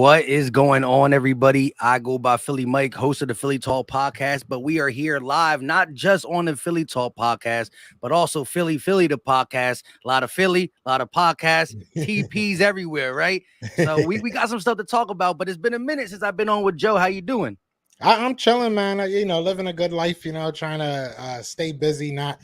What is going on, everybody? I go by Philly Mike, host of the Philly Talk podcast, but we are here live, not just on the Philly Talk podcast, but also Philly the podcast. A lot of Philly, a lot of podcasts, TPs everywhere, right? So we got some stuff to talk about, but it's been a minute since I've been on with Joe. How you doing? I'm chilling, man. Living a good life. Trying to stay busy, not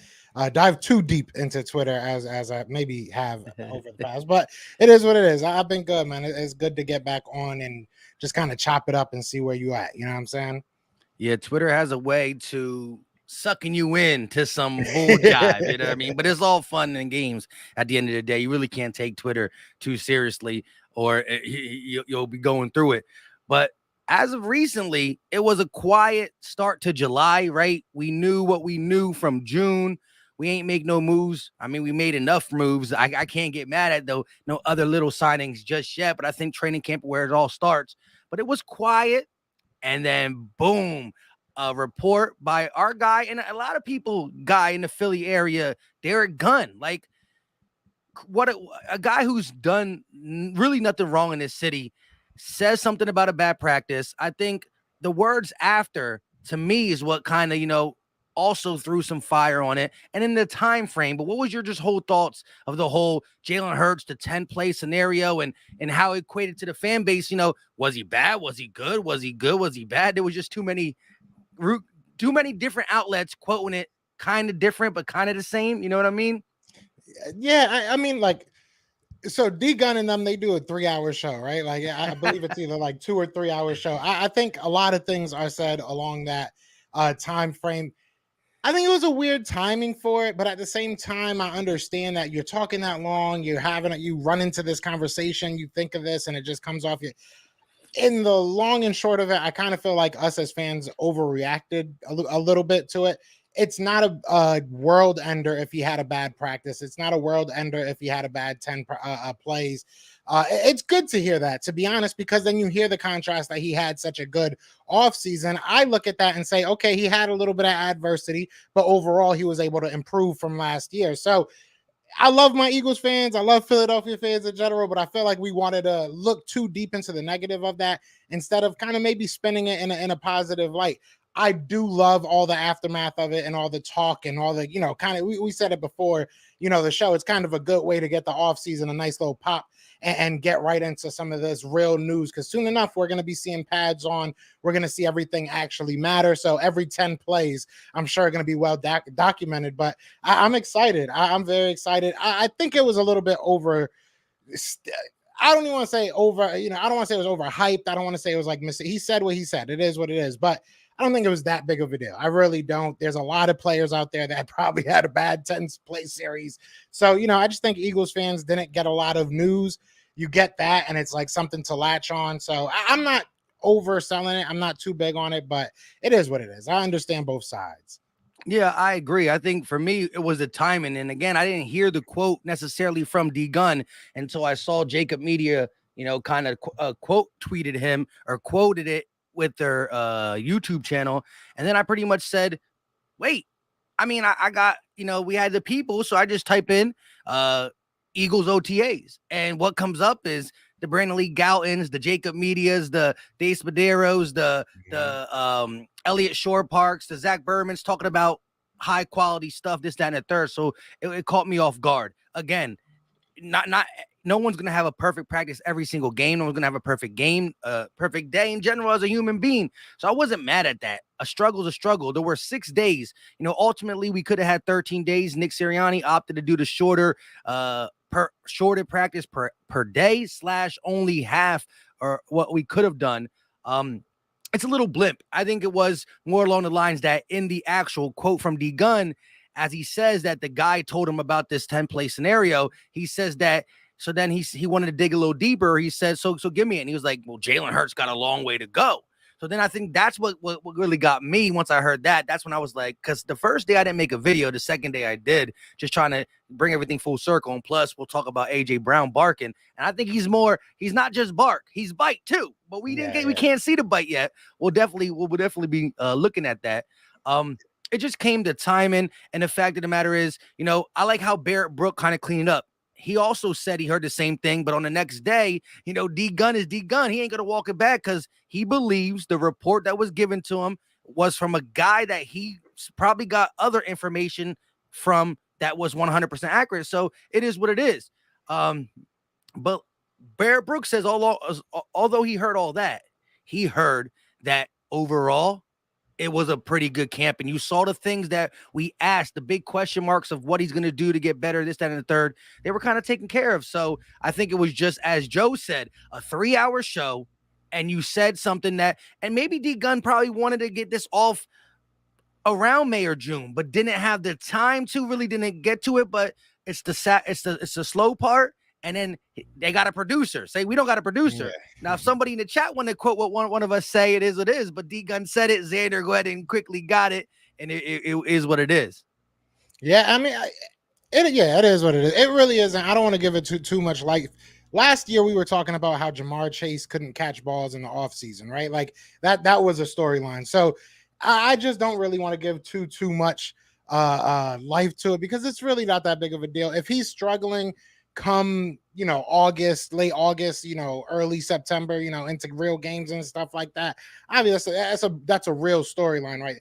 dive too deep into Twitter as I maybe have over the past. But it is what it is. I've been good, man. It's good to get back on and just kind of chop it up and see where you at. You know what I'm saying? Yeah, Twitter has a way to sucking you in to some bull jive, you know what I mean? But it's all fun and games at the end of the day. You really can't take Twitter too seriously or you'll be going through it. But as of recently, it was a quiet start to July, right? We knew what we knew from June. We ain't make no moves. I mean, we made enough moves. I can't get mad at though no other little signings just yet, but I think training camp where it all starts. But it was quiet. And then boom, a report by our guy and a lot of people guy in the Philly area, Derek Gunn. Like what a guy who's done really nothing wrong in this city says something about a bad practice. I think the words after to me is what kind of, also threw some fire on it. And in the time frame, but what was your just whole thoughts of the whole Jalen Hurts, the 10-play scenario and how it equated to the fan base? Was he bad? Was he good? Was he good? Was he bad? There was just too many different outlets quoting it kind of different, but kind of the same. You know what I mean? Yeah, I mean, like, so D Gun and them, they do a 3-hour show, right? Like, I believe it's either like 2 or 3 hour show. I think a lot of things are said along that time frame. I think it was a weird timing for it, but at the same time, I understand that you're talking that long, you run into this conversation, you think of this, and it just comes off you. In the long and short of it, I kind of feel like us as fans overreacted a little bit to it. It's not a world ender if he had a bad practice. It's not a world ender if he had a bad 10 plays. It's good to hear that, to be honest, because then you hear the contrast that he had such a good offseason. I look at that and say, okay, he had a little bit of adversity, but overall he was able to improve from last year. So I love my Eagles fans. I love Philadelphia fans in general, but I feel like we wanted to look too deep into the negative of that instead of kind of maybe spinning it in a positive light. I do love all the aftermath of it and all the talk and all the, kind of, we said it before, the show. It's kind of a good way to get the off season, a nice little pop and get right into some of this real news. Because soon enough, we're going to be seeing pads on. We're going to see everything actually matter. So every 10 plays, I'm sure are going to be well documented. But I'm excited. I'm very excited. I think it was a little bit over. I don't even want to say over, I don't want to say it was overhyped. I don't want to say it was like, he said what he said. It is what it is. But I don't think it was that big of a deal. I really don't. There's a lot of players out there that probably had a bad 10-play series. So, I just think Eagles fans didn't get a lot of news. You get that, and it's like something to latch on. So I'm not overselling it. I'm not too big on it, but it is what it is. I understand both sides. Yeah, I agree. I think for me, it was the timing. And again, I didn't hear the quote necessarily from D Gun until I saw Jacob Media, kind of quote tweeted him or quoted it with their YouTube channel. And then I pretty much said, wait, I mean, I got, we had the people. So I just type in Eagles OTAs. And what comes up is the Brandon Lee Galtons, the Jacob Medias, the Dace Maderos, the Elliott Shore Parks, the Zach Berman's talking about high quality stuff, this, that, and the third. So it caught me off guard. Again, no one's going to have a perfect practice every single game. No one's going to have a perfect game, perfect day in general as a human being. So I wasn't mad at that. A struggle is a struggle. There were 6 days. Ultimately, we could have had 13 days. Nick Sirianni opted to do the shorter practice per day / only half or what we could have done. It's a little blimp. I think it was more along the lines that in the actual quote from D Gun, as he says that the guy told him about this 10-play scenario, he says that. So then he wanted to dig a little deeper. He said, so give me it. And he was like, well, Jalen Hurts got a long way to go. So then I think that's what really got me once I heard that. That's when I was like, because the first day I didn't make a video. The second day I did, just trying to bring everything full circle. And plus, we'll talk about A.J. Brown barking. And I think he's not just bark, he's bite too. But we can't see the bite yet. We'll definitely be looking at that. It just came to timing. And the fact of the matter is, I like how Barrett Brook kind of cleaned up. he also said he heard the same thing, but on the next day, D Gun is D Gun. He ain't gonna walk it back because he believes the report that was given to him was from a guy that he probably got other information from that was 100% accurate. So it is what it is. But Bear Brooks says, although he heard all that, he heard that overall it was a pretty good camp. And you saw the things that we asked, the big question marks of what he's going to do to get better, this, that, and the third. They were kind of taken care of. So I think it was just, as Joe said, a 3-hour show. And you said something that, and maybe D Gunn probably wanted to get this off around May or June, but didn't have the time to, really didn't get to it. But it's the slow part. And then they got a producer. Say we don't got a producer. Yeah. Now, if somebody in the chat want to quote what one of us say, it is what it is. But D Gun said it. Xander, go ahead and quickly got it, and it is what it is. Yeah, I mean, it is what it is. It really isn't. I don't want to give it too much life. Last year we were talking about how Jamar Chase couldn't catch balls in the offseason, right? Like that was a storyline. So I just don't really want to give too much life to it because it's really not that big of a deal. If he's struggling come August, late August, early September, into real games and stuff like that, obviously that's a real storyline, right?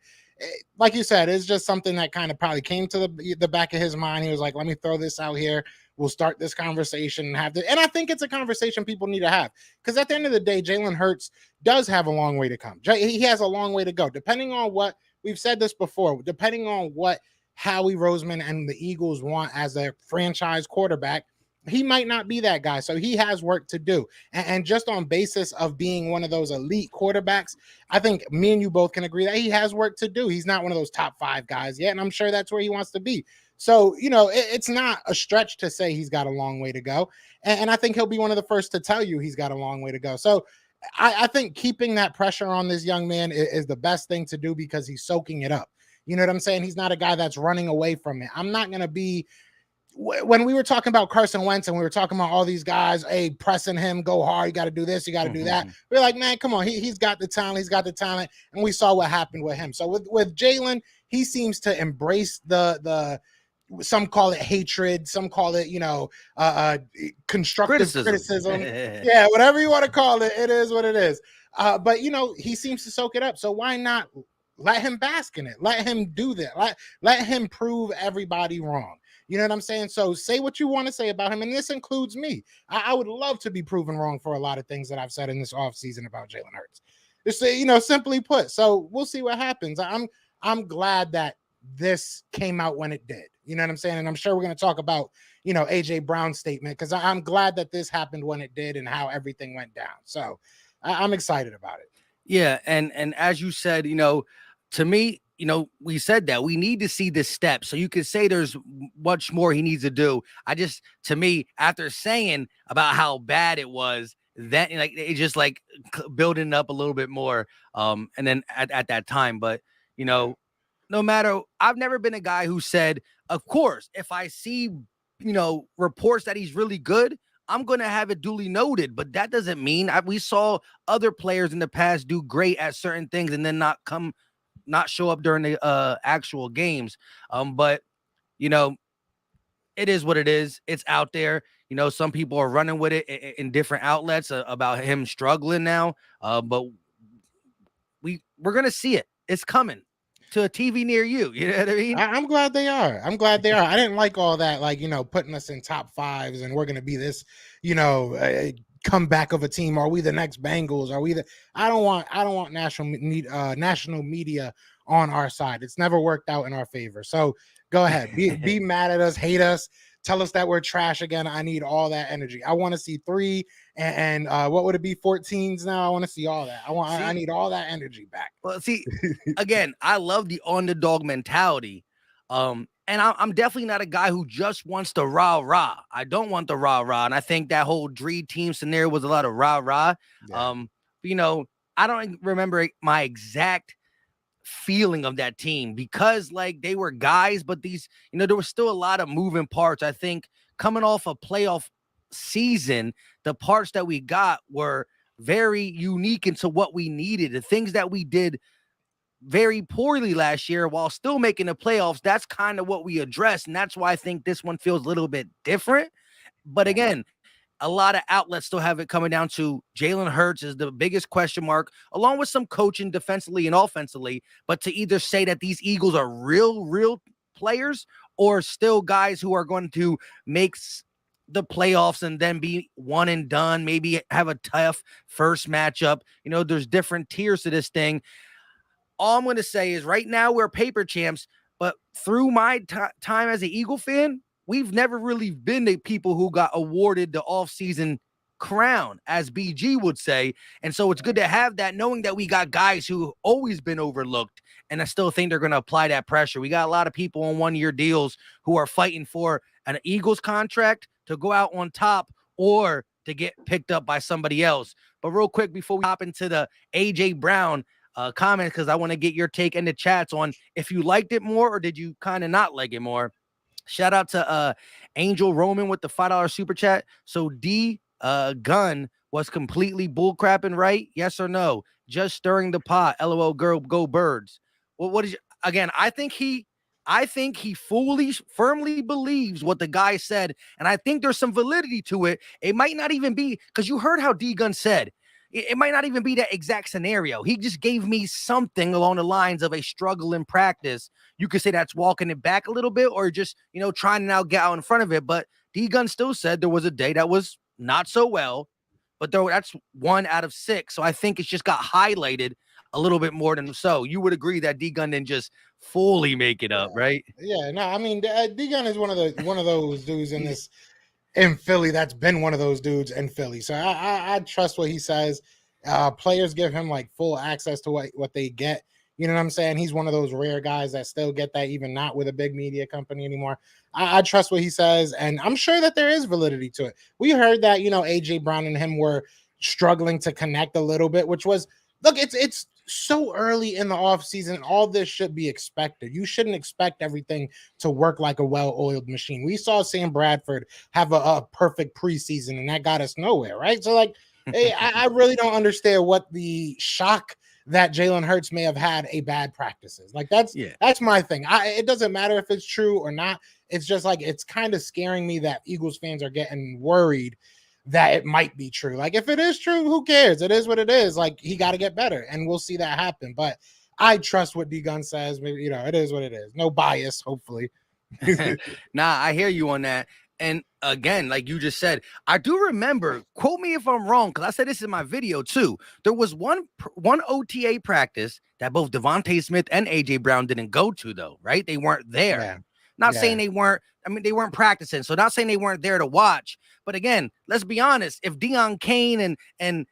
Like you said, it's just something that kind of probably came to the back of his mind. He was like, let me throw this out here, we'll start this conversation and have and I think it's a conversation people need to have, because at the end of the day, Jalen Hurts does have a long way to come. He has a long way to go, depending on what we've said this before, depending on what Howie Roseman and the Eagles want as a franchise quarterback. He might not be that guy. So he has work to do. And just on basis of being one of those elite quarterbacks, I think me and you both can agree that he has work to do. He's not one of those top 5 guys yet. And I'm sure that's where he wants to be. So, it's not a stretch to say he's got a long way to go. And I think he'll be one of the first to tell you he's got a long way to go. So I think keeping that pressure on this young man is the best thing to do because he's soaking it up. You know what I'm saying? He's not a guy that's running away from it. I'm not going to be, when we were talking about Carson Wentz and we were talking about all these guys, hey, pressing him, go hard, you got to do this, you got to do that. We're like, man, come on, he's got the talent, and we saw what happened with him. So with Jalen, he seems to embrace the some call it hatred, some call it constructive criticism. Yeah, whatever you want to call it, it is what it is. But he seems to soak it up. So why not let him bask in it? Let him do that. Let him prove everybody wrong. You know what I'm saying? So say what you want to say about him. And this includes me. I would love to be proven wrong for a lot of things that I've said in this offseason about Jalen Hurts. Just simply put. So we'll see what happens. I'm glad that this came out when it did. You know what I'm saying? And I'm sure we're going to talk about, AJ Brown's statement, because I'm glad that this happened when it did and how everything went down. So I'm excited about it. Yeah. And as you said, to me, we said that we need to see this step. So you could say there's much more he needs to do. To me, after saying about how bad it was, that it just building up a little bit more. And then at that time, but no matter, I've never been a guy who said, of course, if I see, reports that he's really good, I'm going to have it duly noted. But that doesn't mean we saw other players in the past do great at certain things and then not show up during the actual games. But it is what it is. It's out there. Some people are running with it in different outlets about him struggling now. But we're gonna see it. It's coming to a TV near you. You know what I mean? I'm glad they are. I didn't like all that, putting us in top 5s and we're gonna be this, comeback of a team. Are we the next Bengals? Are we the? I don't want national media on our side. It's never worked out in our favor. So go ahead, be mad at us, hate us, tell us that we're trash again. I need all that energy. I want to see 3 and what would it be, 14s now? I want to see all that. I need all that energy back. Well, see, again, I love the underdog mentality. And I'm definitely not a guy who just wants the rah-rah. I don't want the rah-rah. And I think that whole dream team scenario was a lot of rah-rah. Yeah. I don't remember my exact feeling of that team because they were guys, but these, there was still a lot of moving parts. I think coming off a playoff season, the parts that we got were very unique into what we needed. The things that we did very poorly last year while still making the playoffs, that's kind of what we addressed. And that's why I think this one feels a little bit different. But Yeah. again, a lot of outlets still have it coming down to Jalen Hurts is the biggest question mark, along with some coaching defensively and offensively. But to either say that these Eagles are real players or still guys who are going to make the playoffs and then be one and done, maybe have a tough first matchup. There's different tiers to this thing. All I'm going to say is right now we're paper champs, but through my time as an Eagle fan, we've never really been the people who got awarded the offseason crown, as BG would say. And so it's good to have that, knowing that we got guys who always been overlooked. And I still think they're going to apply that pressure. We got a lot of people on 1-year deals who are fighting for an Eagles contract to go out on top or to get picked up by somebody else. But real quick, before we hop into the AJ Brown comment, because I want to get your take in the chats on if you liked it more or did you kind of not like it more. Shout out to Angel Roman with the $5 super chat. So D Gunn was completely bullcrapping, right? Yes or no? Just stirring the pot. LOL, girl, go birds. Well, what is again? I think he firmly believes what the guy said, and I think there's some validity to it. It might not even be, because you heard how D Gunn said. It might not even be that exact scenario. He just gave me something along the lines of a struggle in practice. You could say that's walking it back a little bit or just, trying to now get out in front of it. But D Gunn still said there was a day that was not so well, but though that's 1 out of 6. So I think it's just got highlighted a little bit more than so. You would agree that D Gunn didn't just fully make it up, right? Yeah, no, I mean, D Gunn is one of those dudes in Philly that's been one of those dudes in Philly. So I trust what he says. Players give him like full access to what they get. You know what I'm saying? He's one of those rare guys that still get that, even not with a big media company anymore. I trust what he says, and I'm sure that there is validity to it. We heard that, AJ Brown and him were struggling to connect a little bit, which was, look, it's so early in the offseason. All this should be expected. You shouldn't expect everything to work like a well-oiled machine. We saw Sam Bradford have a perfect preseason, and that got us nowhere, right? So, like, hey, I really don't understand what the shock that Jalen Hurts may have had a bad practices. Like, that's my thing. It doesn't matter if it's true or not. It's just like, it's kind of scaring me that Eagles fans are getting worried that it might be true. Like, if it is true, who cares? It is what it is. Like, he got to get better, and we'll see that happen. But I trust what D Gunn says. Maybe, it is what it is. No bias, hopefully. Nah, I hear you on that. And again, like you just said, I do remember, quote me if I'm wrong, because I said this in my video too. There was one OTA practice that both Devontae Smith and AJ Brown didn't go to, though, right? They weren't there. Yeah. Not saying they weren't. I mean, they weren't practicing. So not saying they weren't there to watch. But again, let's be honest. If Deion Kane and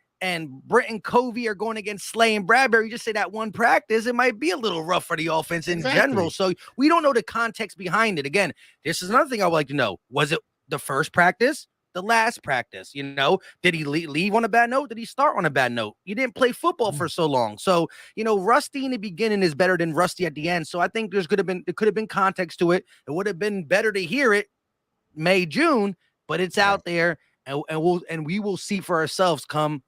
Britton Covey are going against Slay and Bradbury, just say that one practice, it might be a little rough for the offense in general. So we don't know the context behind it. Again, this is another thing I would like to know. Was it the first practice? The last practice? Did he leave on a bad note? Did he start on a bad note? You didn't play football for so long. So, rusty in the beginning is better than rusty at the end. So I think there could have been context to it. It would have been better to hear it May, June, but it's out there, and we will see for ourselves come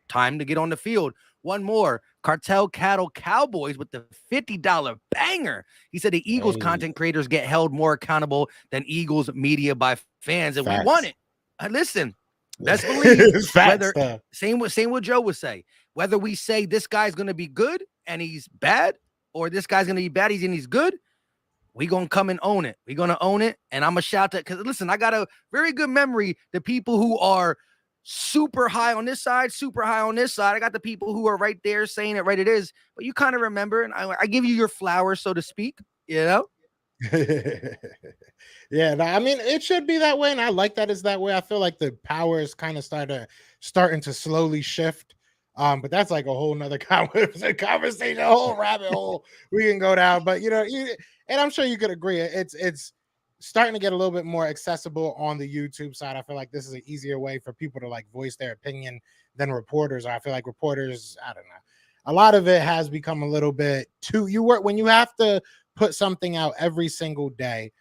time to get on the field. One more, Cartel Cattle Cowboys with the $50 banger. He said the Eagles content creators get held more accountable than Eagles media by fans, and we want it. Listen, best believe same what Joe would say. Whether we say this guy's going to be good and he's bad, or this guy's going to be bad and he's good, we going to come and own it. We're going to own it, and I'm going to shout that, because listen, I got a very good memory. The people who are super high on this side, super high on this side. I got the people who are right there saying it right it is, but you kind of remember, and I give you your flowers, so to speak, Yeah, I mean, it should be that way, and I like that it's that way. I feel like the power is kind of starting to slowly shift. But that's like a whole nother conversation, a whole rabbit hole we can go down. But and I'm sure you could agree, it's starting to get a little bit more accessible on the YouTube side. I feel like this is an easier way for people to like voice their opinion than reporters. I feel like reporters, I don't know, a lot of it has become a little bit too, when you have to put something out every single day,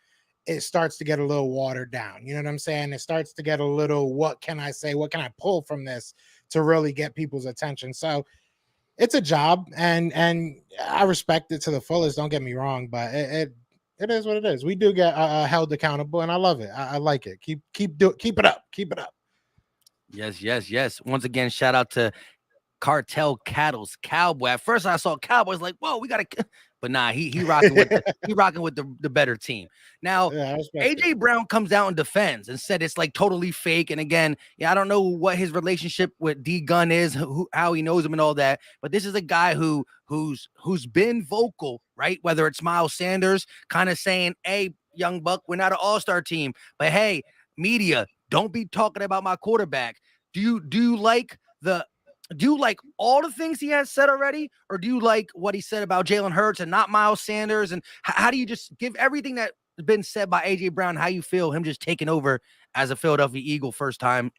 it starts to get a little watered down. You know what I'm saying? It starts to get a little, what can I say? What can I pull from this to really get people's attention? So it's a job, and I respect it to the fullest. Don't get me wrong, but It is what it is. We do get held accountable, and I love it. I like it. Keep it up. Keep it up. Yes. Once again, shout out to Cartel Cattle's Cowboy. At first, I saw Cowboys like, whoa, we gotta, but nah, he rocking with the better team. Now, Yeah, I respect it. AJ Brown comes out and defends and said it's like totally fake. And again, yeah, I don't know what his relationship with D Gun is, how he knows him and all that. But this is a guy who's been vocal, right? Whether it's Miles Sanders kind of saying, "Hey, young buck, we're not an all-star team, but hey, media, don't be talking about my quarterback." Do you like the do you like all the things he has said already, or do you like what he said about Jalen Hurts and not Miles Sanders? And how do you just give everything that's been said by AJ Brown? How you feel him just taking over as a Philadelphia Eagle first time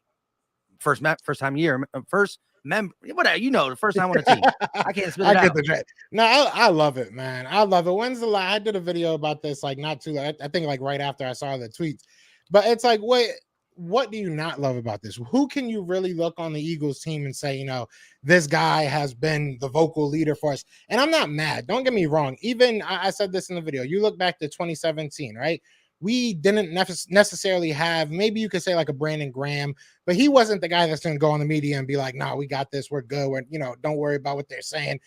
year, first member, whatever, the first time on a team. I can't spit I it get out. the dread. No, I love it, man. I love it. When's the last? I did a video about this like not too. I think like right after I saw the tweets, but it's like, wait, what do you not love about this? Who can you really look on the Eagles team and say, this guy has been the vocal leader for us? And I'm not mad. Don't get me wrong. Even I said this in the video. You look back to 2017, right? We didn't necessarily have, maybe you could say like a Brandon Graham, but he wasn't the guy that's going to go on the media and be like, "No, we got this. We're good. Don't worry about what they're saying."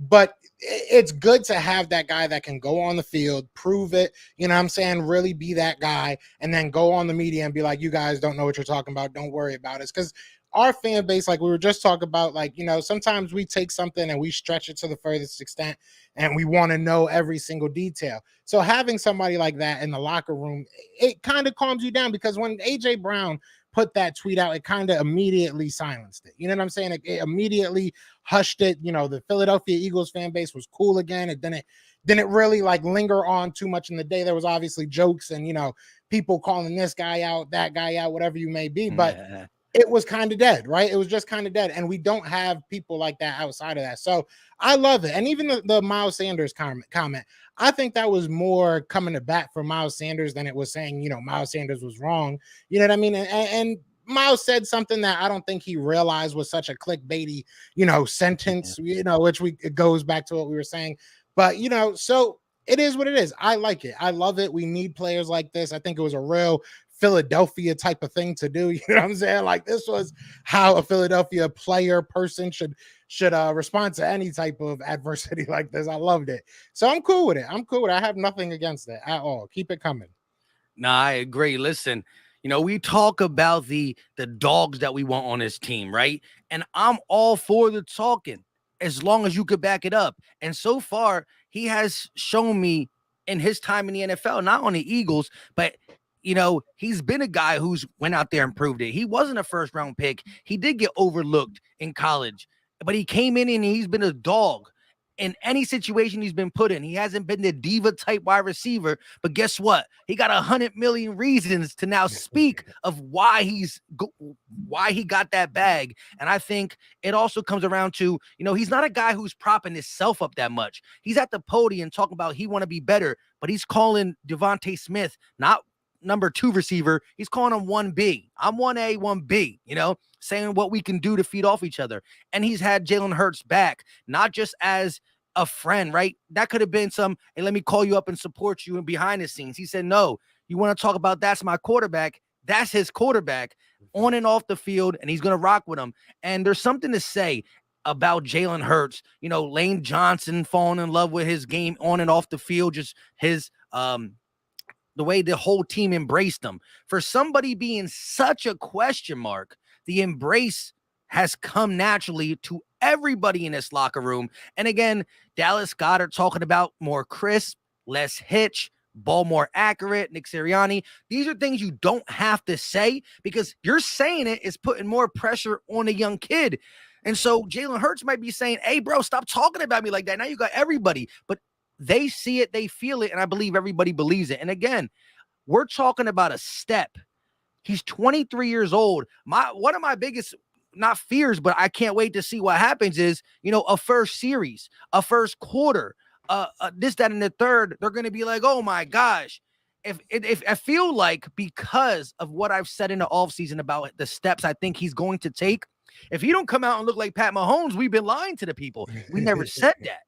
But it's good to have that guy that can go on the field, prove it, what I'm saying, really be that guy, and then go on the media and be like, "You guys don't know what you're talking about. Don't worry about it." Because our fan base, like we were just talking about, like, sometimes we take something and we stretch it to the furthest extent and we want to know every single detail. So having somebody like that in the locker room, it kind of calms you down, because when AJ Brown put that tweet out, it kind of immediately silenced it. You know what I'm saying? It immediately hushed it. The Philadelphia Eagles fan base was cool again. It didn't really like linger on too much in the day. There was obviously jokes and people calling this guy out, that guy out, whatever you may be, but Yeah. it was kind of dead, right? It was just kind of dead. And we don't have people like that outside of that. So I love it. And even the Miles Sanders comment, I think that was more coming to bat for Miles Sanders than it was saying, Miles Sanders was wrong. You know what I mean? And Miles said something that I don't think he realized was such a clickbaity, sentence, which it goes back to what we were saying. But, so it is what it is. I like it. I love it. We need players like this. I think it was a real Philadelphia type of thing to do. You know what I'm saying? Like, this was how a Philadelphia person should respond to any type of adversity like this. I loved it. So I'm cool with it. I have nothing against it at all. Keep it coming. No, I agree. Listen, we talk about the dogs that we want on this team, right? And I'm all for the talking as long as you could back it up. And so far, he has shown me in his time in the NFL, not on the Eagles, but he's been a guy who's went out there and proved it. He wasn't a first round pick. He did get overlooked in college, but he came in and he's been a dog in any situation he's been put in. He hasn't been the diva type wide receiver, but guess what? He got 100 million reasons to now speak of why he got that bag. And I think it also comes around to, he's not a guy who's propping himself up that much. He's at the podium talking about he want to be better, but he's calling Devontae Smith not number 2 receiver. He's calling him 1B. I'm 1A, 1B, saying what we can do to feed off each other. And he's had Jalen Hurts back, not just as a friend, right? That could have been some, hey, let me call you up and support you and behind the scenes. He said, no, you want to talk about that's my quarterback. That's his quarterback on and off the field, and he's going to rock with him. And there's something to say about Jalen Hurts, Lane Johnson falling in love with his game on and off the field, just his, the way the whole team embraced him. For somebody being such a question mark, the embrace has come naturally to everybody in this locker room. And again, Dallas Goedert talking about more crisp, less hitch, ball more accurate, Nick Sirianni. These are things you don't have to say, because you're saying it is putting more pressure on a young kid. And so Jalen Hurts might be saying, hey, bro, stop talking about me like that. Now you got everybody. But they see it, they feel it, and I believe everybody believes it. And again, we're talking about a step. He's 23 years old. One of my biggest, not fears, but I can't wait to see what happens is, a first series, a first quarter, this, that, and the third. They're going to be like, oh my gosh. If I feel like, because of what I've said in the offseason about the steps I think he's going to take, if he don't come out and look like Pat Mahomes, we've been lying to the people. We never said that.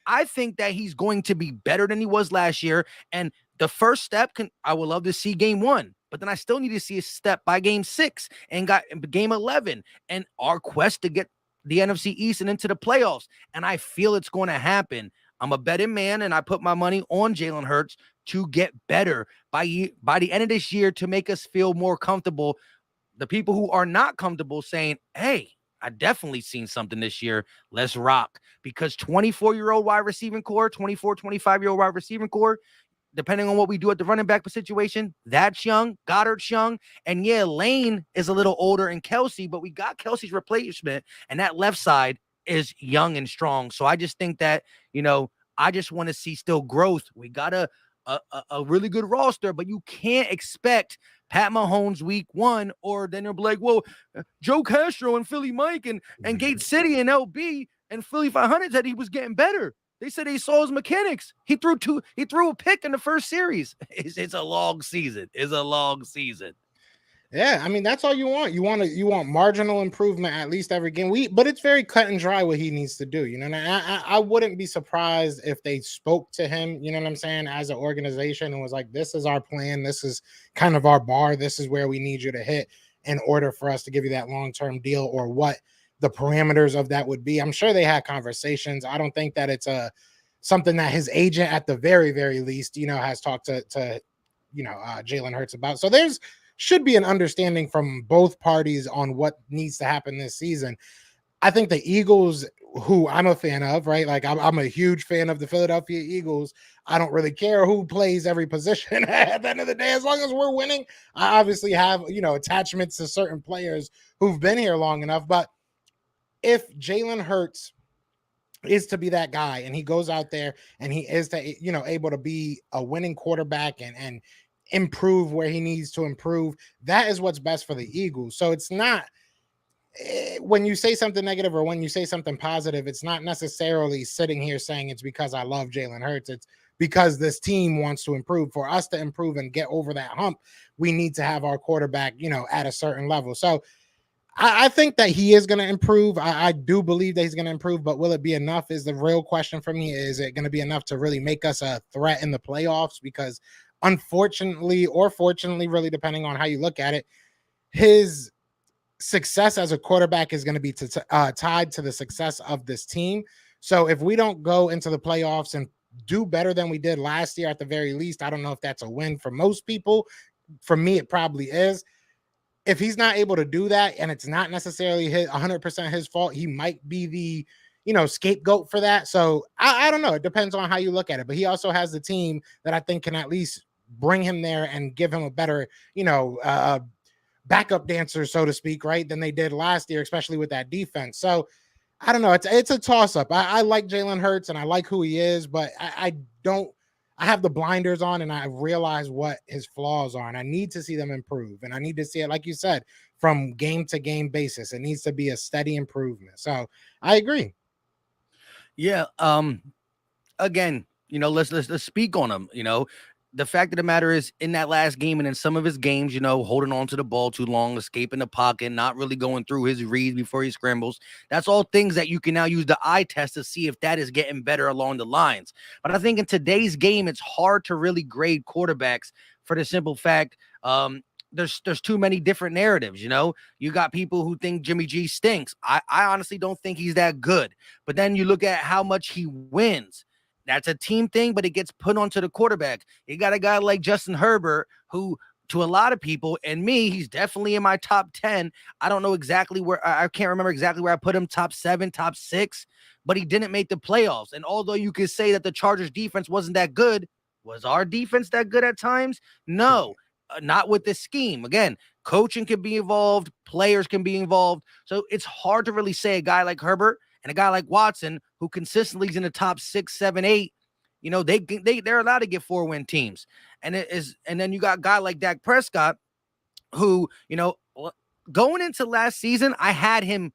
I think that he's going to be better than he was last year. And the first step I would love to see game 1, but then I still need to see a step by game 6 and got game 11 and our quest to get the NFC East and into the playoffs. And I feel it's going to happen. I'm a betting man, and I put my money on Jalen Hurts to get better by the end of this year to make us feel more comfortable. The people who are not comfortable saying, hey, I definitely seen something this year. Let's rock. Because 24-year-old wide receiving core, 24, 25-year-old wide receiving core, depending on what we do at the running back situation, that's young. Goddard's young. And yeah, Lane is a little older and Kelsey, but we got Kelsey's replacement, and that left side is young and strong. So I just think that, I just want to see still growth. We got a really good roster, but you can't expect Pat Mahomes week 1, or then you'll be like, well, Joe Castro and Philly Mike and Gate City and LB and Philly 500 said he was getting better. They said he saw his mechanics. He threw a pick in the first series. It's a long season. It's a long season. Yeah, I mean, that's all you want. You want marginal improvement at least every game. But it's very cut and dry what he needs to do. And I wouldn't be surprised if they spoke to him, you know what I'm saying, as an organization, and was like, this is our plan. This is kind of our bar. This is where we need you to hit in order for us to give you that long-term deal, or what the parameters of that would be. I'm sure they had conversations. I don't think that it's something that his agent at the very, very least, has talked to Jalen Hurts about. So should be an understanding from both parties on what needs to happen this season. I think the Eagles, who I'm a fan of, right? Like I'm a huge fan of the Philadelphia Eagles. I don't really care who plays every position at the end of the day. As long as we're winning, I obviously have, attachments to certain players who've been here long enough. But if Jalen Hurts is to be that guy, and he goes out there and he is to, able to be a winning quarterback and improve where he needs to improve, that is what's best for the Eagles. So it's not, when you say something negative or when you say something positive, it's not necessarily sitting here saying it's because I love Jalen Hurts. It's because this team wants to improve. For us to improve and get over that hump, we need to have our quarterback, at a certain level. So I think that he is going to improve. I do believe that he's going to improve, but will it be enough is the real question for me. Is it going to be enough to really make us a threat in the playoffs? Because unfortunately, or fortunately, really depending on how you look at it, his success as a quarterback is going to be tied to the success of this team. So if we don't go into the playoffs and do better than we did last year, at the very least, I don't know if that's a win for most people. For me, it probably is. If he's not able to do that, and it's not necessarily 100% his fault, he might be the scapegoat for that. So I don't know. It depends on how you look at it. But he also has the team that I think can at least bring him there and give him a better, backup dancer, so to speak, right, than they did last year, especially with that defense. So I don't know. It's a toss-up. I like Jalen Hurts and I like who he is, but I have the blinders on, and I realize what his flaws are, and I need to see them improve. And I need to see it, like you said, from game to game basis. It needs to be a steady improvement. So I agree. Yeah. Again, let's speak on him. The fact of the matter is, in that last game and in some of his games, holding on to the ball too long, escaping the pocket, not really going through his reads before he scrambles. That's all things that you can now use the eye test to see if that is getting better along the lines. But I think in today's game, it's hard to really grade quarterbacks for the simple fact, there's too many different narratives. You got people who think Jimmy G stinks. I honestly don't think he's that good. But then you look at how much he wins. That's a team thing, but it gets put onto the quarterback. You got a guy like Justin Herbert, who, to a lot of people and me, he's definitely in my top 10. I don't know exactly where, I can't remember exactly where I put him, top 7, top 6, but he didn't make the playoffs. And although you could say that the Chargers defense wasn't that good, was our defense that good at times? No, not with this scheme. Again, coaching can be involved, players can be involved. So it's hard to really say a guy like Herbert and a guy like Watson, who consistently is in the top 6, 7, 8, they're allowed to get 4-win teams. And then you got a guy like Dak Prescott, who, going into last season, I had him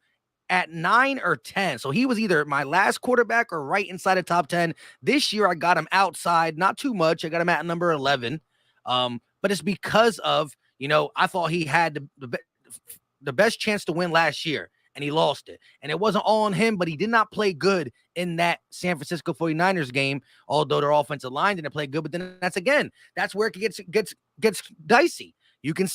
at 9 or 10. So he was either my last quarterback or right inside the top 10. This year, I got him outside, not too much. I got him at number 11. But it's because of, I thought he had the best chance to win last year. and he lost it. And it wasn't all on him, but he did not play good in that San Francisco 49ers game, although their offensive line didn't play good. But then that's where it gets dicey. You can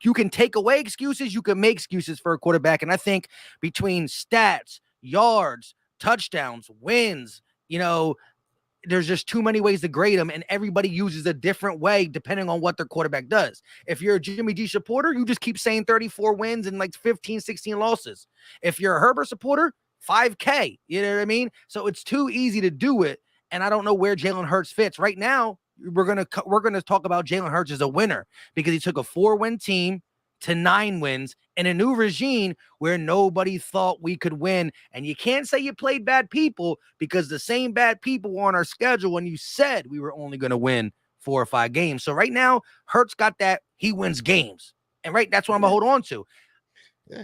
you can take away excuses, you can make excuses for a quarterback. And I think between stats, yards, touchdowns, wins, there's just too many ways to grade them, and everybody uses a different way depending on what their quarterback does. If you're a Jimmy G supporter, you just keep saying 34 wins and like 15, 16 losses. If you're a Herbert supporter, 5K. You know what I mean? So it's too easy to do it, and I don't know where Jalen Hurts fits. Right now, we're gonna talk about Jalen Hurts as a winner because he took a 4-win team to 9 wins in a new regime where nobody thought we could win. And you can't say you played bad people because the same bad people were on our schedule when you said we were only going to win 4 or 5 games. So right now, Hurts got that. He wins games. And that's what I'm going to hold on to. Yeah.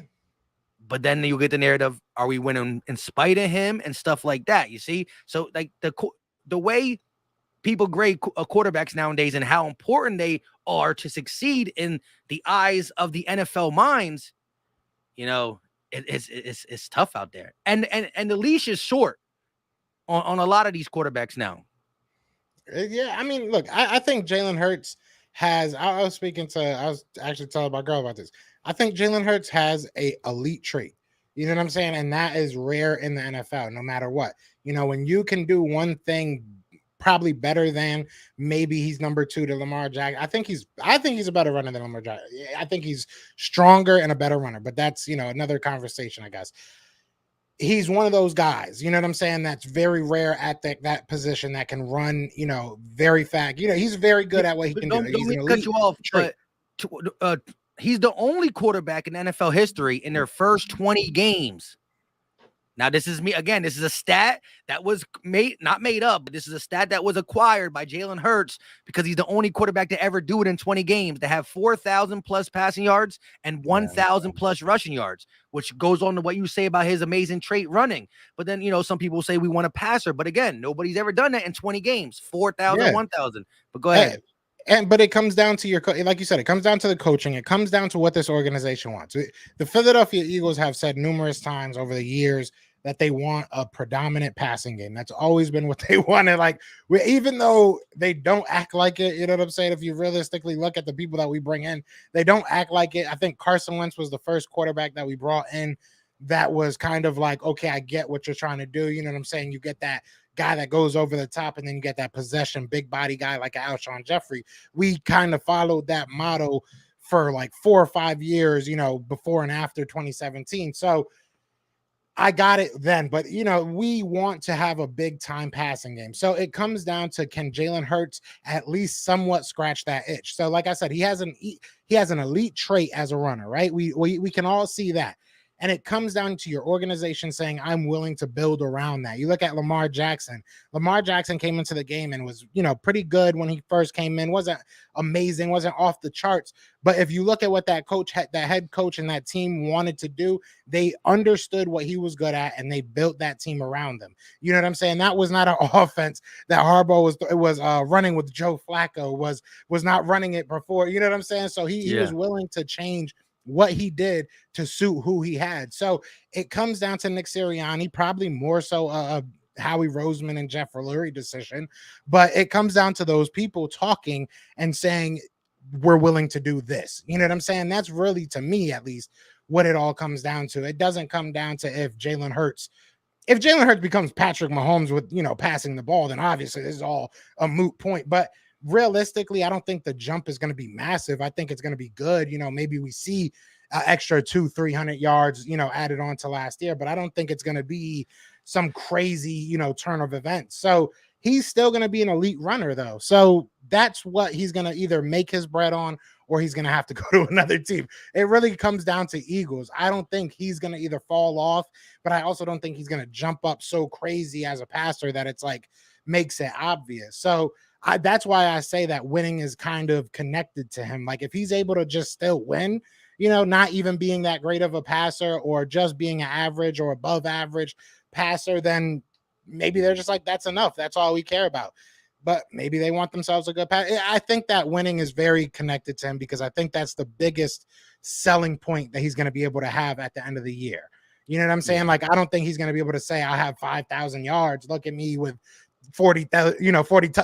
But then you get the narrative, are we winning in spite of him and stuff like that, you see? So like the way people grade quarterbacks nowadays and how important they are to succeed in the eyes of the NFL minds, it's tough out there. And the leash is short on a lot of these quarterbacks now. Yeah, I mean, look, I think Jalen Hurts has. I was actually telling my girl about this. I think Jalen Hurts has a elite trait. You know what I'm saying? And that is rare in the NFL, no matter what. When you can do one thing probably better than maybe he's number 2 to Lamar Jackson. I think he's a better runner than Lamar Jackson. I think he's stronger and a better runner, but that's, another conversation, I guess. He's one of those guys, you know what I'm saying? That's very rare at that position that can run, very fast. He's very good at what he can do. He's an elite cut you off, trait. but he's the only quarterback in NFL history in their first 20 games. Now, this is a stat that was not made up, but this is a stat that was acquired by Jalen Hurts because he's the only quarterback to ever do it in 20 games, to have 4,000 plus passing yards and 1,000 plus rushing yards, which goes on to what you say about his amazing trait running. But then, some people say we want a passer, but again, nobody's ever done that in 20 games, 4,000, 1,000. But go ahead. But it comes down to like you said, it comes down to the coaching. It comes down to what this organization wants. The Philadelphia Eagles have said numerous times over the years that they want a predominant passing game. That's always been what they wanted. Like, even though they don't act like it, you know what I'm saying? If you realistically look at the people that we bring in, they don't act like it. I think Carson Wentz was the first quarterback that we brought in that was kind of like, okay, I get what you're trying to do. You know what I'm saying? You get that guy that goes over the top, and then you get that possession, big body guy like Alshon Jeffrey. We kind of followed that model for like 4 or 5 years, before and after 2017. So I got it then, but we want to have a big time passing game. So it comes down to, can Jalen Hurts at least somewhat scratch that itch? So like I said, he has an elite trait as a runner, right? We can all see that. And it comes down to your organization saying, I'm willing to build around that. You look at Lamar Jackson. Lamar Jackson came into the game and was, pretty good when he first came in. Wasn't amazing, wasn't off the charts. But if you look at what that head coach and that team wanted to do, they understood what he was good at, and they built that team around him. You know what I'm saying? That was not an offense that Harbaugh was running with Joe Flacco, was not running it before. You know what I'm saying? So he was willing to change what he did to suit who he had. So it comes down to Nick Sirianni, probably more so Howie Roseman and Jeff Lurie decision, but it comes down to those people talking and saying, we're willing to do this. You know what I'm saying? That's really, to me at least, what it all comes down to. It doesn't come down to if Jalen Hurts becomes Patrick Mahomes with, passing the ball, then obviously this is all a moot point. But realistically, I don't think the jump is going to be massive. I think it's going to be good. Maybe we see extra 200-300 yards, added on to last year, but I don't think it's going to be some crazy, turn of events. So he's still going to be an elite runner though. So that's what he's going to either make his bread on, or he's going to have to go to another team. It really comes down to Eagles. I don't think he's going to either fall off, but I also don't think he's going to jump up so crazy as a passer that it's like makes it obvious. So that's why I say that winning is kind of connected to him. Like, if he's able to just still win, not even being that great of a passer or just being an average or above average passer, then maybe they're just like, that's enough. That's all we care about. But maybe they want themselves a good pass. I think that winning is very connected to him, because I think that's the biggest selling point that he's going to be able to have at the end of the year. You know what I'm saying? Yeah. Like, I don't think he's going to be able to say, I have 5,000 yards. Look at me with 40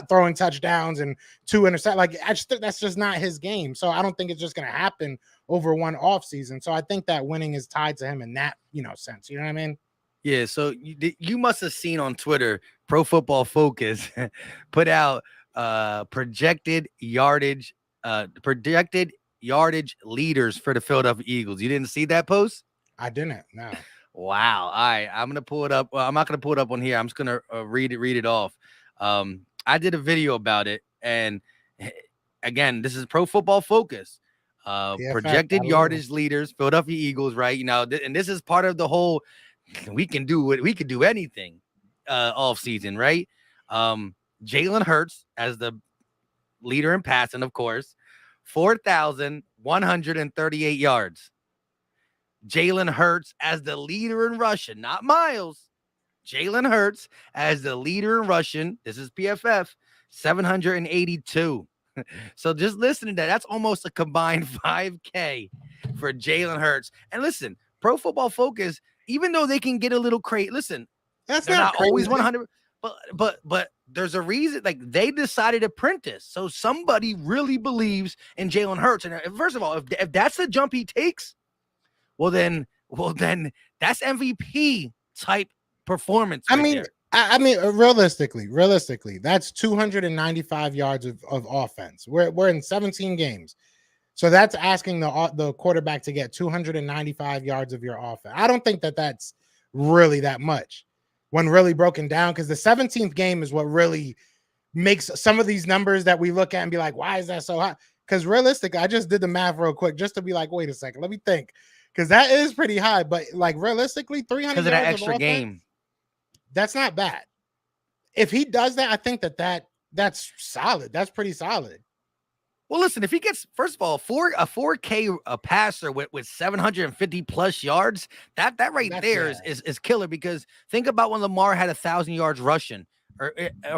throwing touchdowns and 2 interceptions. Like, that's just not his game. So I don't think it's just going to happen over one off season. So I think that winning is tied to him in that, sense. You know what I mean? Yeah, so you must have seen on Twitter, Pro Football Focus put out projected yardage leaders for the Philadelphia Eagles. You didn't see that post? I didn't. No. Wow. All right, I'm gonna pull it up. Well, I'm not gonna pull it up on here. I'm just gonna read it off. I did a video about it, and again, this is Pro Football Focus. Projected yardage leaders, Philadelphia Eagles, right? And this is part of the whole. We can do anything off season, right? Jalen Hurts as the leader in passing, of course, 4,138 yards. Jalen Hurts as the leader in rushing, not Miles. Jalen Hurts as the leader in rushing. This is PFF, 782. So just listen to that. That's almost a combined 5K for Jalen Hurts. And listen, Pro Football Focus, even though they can get a little crazy, listen, they're not always 100, but there's a reason. Like, they decided to print this, so somebody really believes in Jalen Hurts. And first of all, if that's the jump he takes, well then that's MVP type performance. I mean, realistically, that's 295 yards of offense. We're in 17 games. So that's asking the quarterback to get 295 yards of your offense. I don't think that's really that much when really broken down, because the 17th game is what really makes some of these numbers that we look at and be like, why is that so high? Because realistically, I just did the math real quick just to be like, wait a second, let me think, because that is pretty high. But like, realistically, 300 because of that extra game, that's not bad. If he does that, I think that's solid. That's pretty solid. Well, listen, if he gets, first of all, a 4K passer with 750 plus yards, that right there is killer. Because think about when Lamar had 1,000 yards rushing or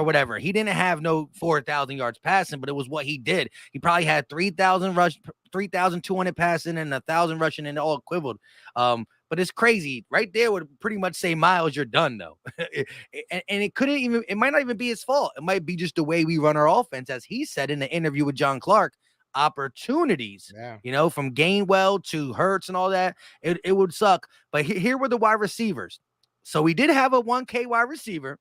whatever. He didn't have no 4,000 yards passing, but it was what he did. He probably had 3,200 passing and 1,000 rushing, and all equivalent. But it's crazy. Right there would pretty much say, Miles, you're done, though. and it might not even be his fault. It might be just the way we run our offense. As he said in the interview with John Clark, opportunities, from Gainwell to Hurts and all that, it would suck. But here were the wide receivers. So we did have a 1K wide receiver.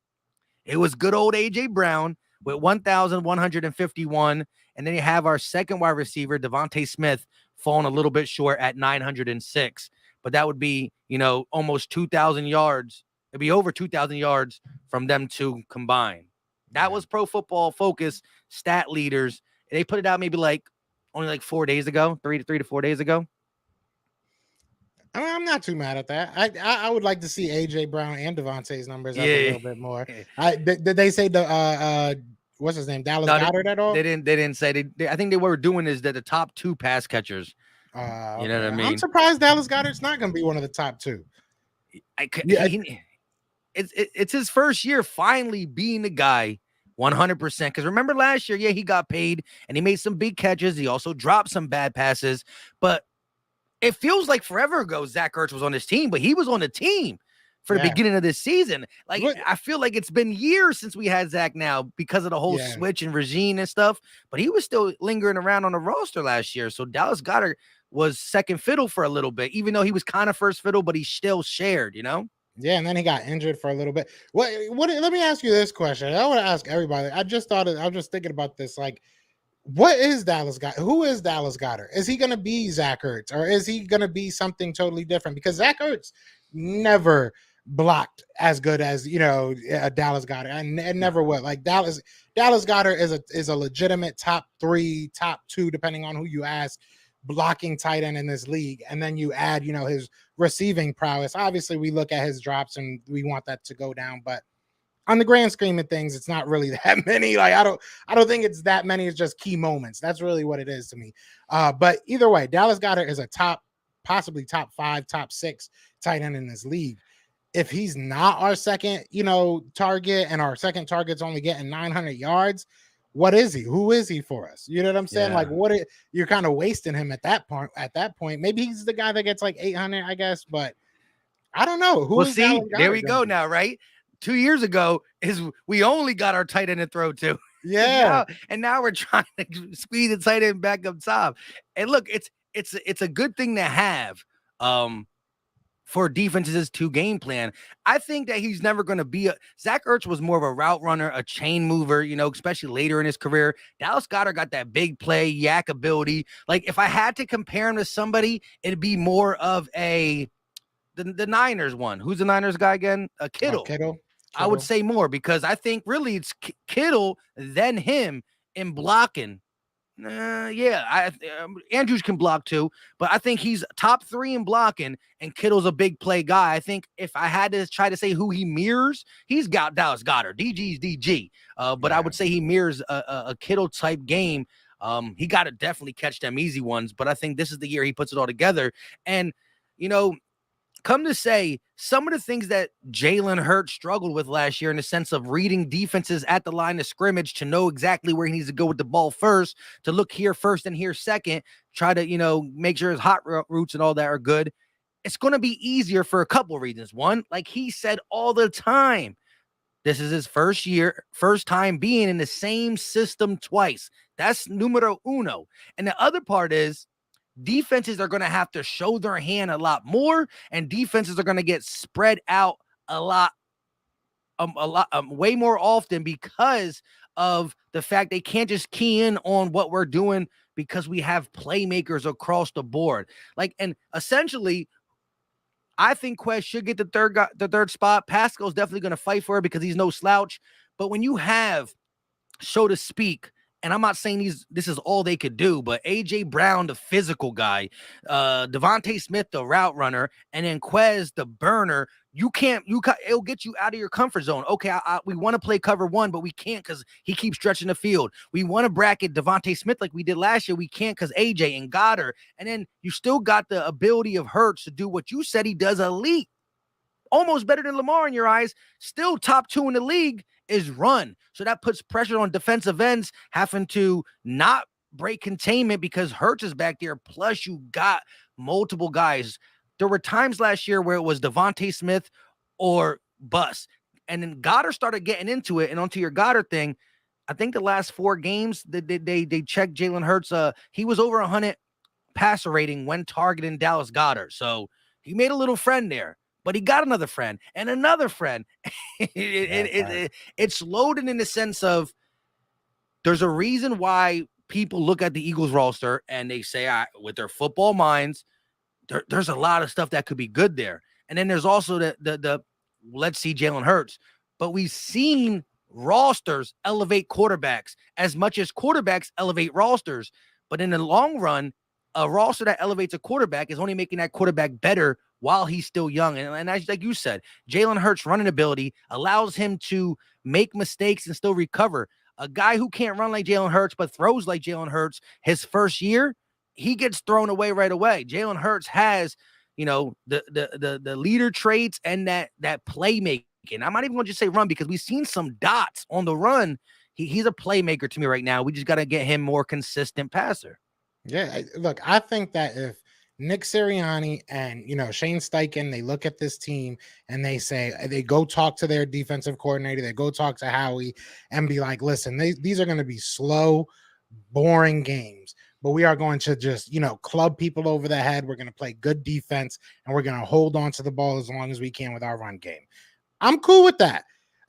It was good old A.J. Brown with 1,151. And then you have our second wide receiver, Devontae Smith, falling a little bit short at 906. But that would be, almost 2,000 yards. It'd be over 2,000 yards from them two combined. That was Pro Football Focus stat leaders. They put it out maybe only 4 days ago, 3 to 4 days ago. I mean, I'm not too mad at that. I would like to see AJ Brown and Devontae's numbers up a little bit more. Did they say the what's his name, Dallas Goedert at all? They didn't say. I think they were doing is that the top 2 pass catchers. You know what I mean? I'm surprised Dallas Goedert's not going to be one of the top 2. It's his first year finally being the guy 100%. Because remember last year, he got paid and he made some big catches. He also dropped some bad passes. But it feels like forever ago Zach Ertz was on this team, but he was on the team for the beginning of this season. I feel like it's been years since we had Zach now because of the whole switch and regime and stuff. But he was still lingering around on the roster last year. So Dallas Goedert was second fiddle for a little bit, even though he was kind of first fiddle, but he still shared, Yeah, and then he got injured for a little bit. What? Let me ask you this question. I want to ask everybody. I was just thinking about this. Like, what is Dallas Goedert? Who is Dallas Goedert? Is he going to be Zach Ertz, or is he going to be something totally different? Because Zach Ertz never blocked as good as Dallas Goedert, and never will. Like Dallas Goedert is a legitimate top 3, top 2, depending on who you ask, blocking tight end in this league. And then you add his receiving prowess. Obviously we look at his drops and we want that to go down, but on the grand scheme of things, it's not really that many. Like I don't think it's that many. It's just key moments. That's really what it is to me. But either way, Dallas Goedert is a possibly top 5, top 6 tight end in this league. If he's not our second, target, and our second target's only getting 900 yards, what is he? Who is he for us? You know what I'm saying? Like, you're kind of wasting him at that point. Maybe he's the guy that gets 800, I guess, but I don't know. Who Well, is see, Jalen there Goddard we gonna go be? now, right? 2 years ago is we only got our tight end to throw to. Yeah. Now we're trying to squeeze the tight end back up top. And look, it's a good thing to have for defenses to game plan. I think that he's never going to be Zach Ertz was more of a route runner, a chain mover, especially later in his career. Dallas Goedert got that big play, yak ability. Like if I had to compare him to somebody, it'd be more of the Niners one. Who's the Niners guy again? Kittle. Kittle. I would say more because I think really it's Kittle then him in blocking. Andrews can block too, but I think he's top 3 in blocking, and Kittle's a big play guy. I think if I had to try to say who he mirrors, he's got Dallas Goedert. DG's DG, but I would say he mirrors a Kittle type game. He got to definitely catch them easy ones, but I think this is the year he puts it all together. And come to say, some of the things that Jalen Hurts struggled with last year in the sense of reading defenses at the line of scrimmage to know exactly where he needs to go with the ball first, to look here first and here second, try to, make sure his hot routes and all that are good. It's going to be easier for a couple of reasons. One, like he said all the time, this is his first time being in the same system twice. That's numero uno. And the other part is, defenses are going to have to show their hand a lot more, and defenses are going to get spread out a lot, way more often because of the fact they can't just key in on what we're doing because we have playmakers across the board. And essentially, I think Quest should get the third spot. Pascal's definitely going to fight for it because he's no slouch. But when you have, so to speak, and I'm not saying this is all they could do, but A.J. Brown, the physical guy, Devontae Smith, the route runner, and then Quez, the burner, it'll get you out of your comfort zone. Okay, we want to play cover 1, but we can't because he keeps stretching the field. We want to bracket Devontae Smith like we did last year. We can't because A.J. and Goddard. And then you still got the ability of Hurts to do what you said he does elite. Almost better than Lamar in your eyes, still top 2 in the league, is run. So that puts pressure on defensive ends having to not break containment because Hurts is back there. Plus, you got multiple guys. There were times last year where it was Devontae Smith or bust. And then Goddard started getting into it. And onto your Goddard thing, I think the last 4 games that they checked Jalen Hurts, he was over 100 passer rating when targeting Dallas Goedert. So he made a little friend there. But he got another friend and another friend. It's loaded in the sense of there's a reason why people look at the Eagles roster and they say, with their football minds, there's a lot of stuff that could be good there. And then there's also the let's see Jalen Hurts. But we've seen rosters elevate quarterbacks as much as quarterbacks elevate rosters. But in the long run, a roster that elevates a quarterback is only making that quarterback better while he's still young. And as like you said, Jalen Hurts' running ability allows him to make mistakes and still recover. A guy who can't run like Jalen Hurts but throws like Jalen Hurts, his first year, he gets thrown away right away. Jalen Hurts has, the leader traits and that playmaking. I'm not even going to just say run because we've seen some dots on the run. He's a playmaker to me right now. We just got to get him more consistent passer. Yeah, look, I think that if Nick Sirianni and Shane Steichen, they look at this team and they go talk to their defensive coordinator, they go talk to Howie and be like, listen, these are going to be slow, boring games, but we are going to just club people over the head. We're going to play good defense and we're going to hold on to the ball as long as we can with our run game. I'm cool with that.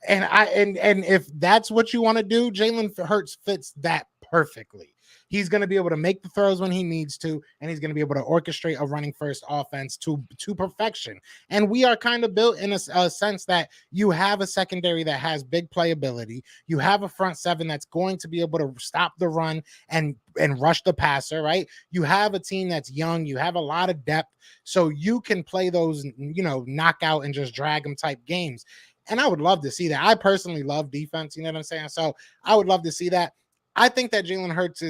And if that's what you want to do, Jalen Hurts fits that perfectly. He's going to be able to make the throws when he needs to, and he's going to be able to orchestrate a running first offense to perfection. And we are kind of built in a sense that you have a secondary that has big playability. You have a front 7 that's going to be able to stop the run and rush the passer, right? You have a team that's young. You have a lot of depth. So you can play those, knockout and just drag them type games. And I would love to see that. I personally love defense. You know what I'm saying? So I would love to see that. I think that Jalen Hurts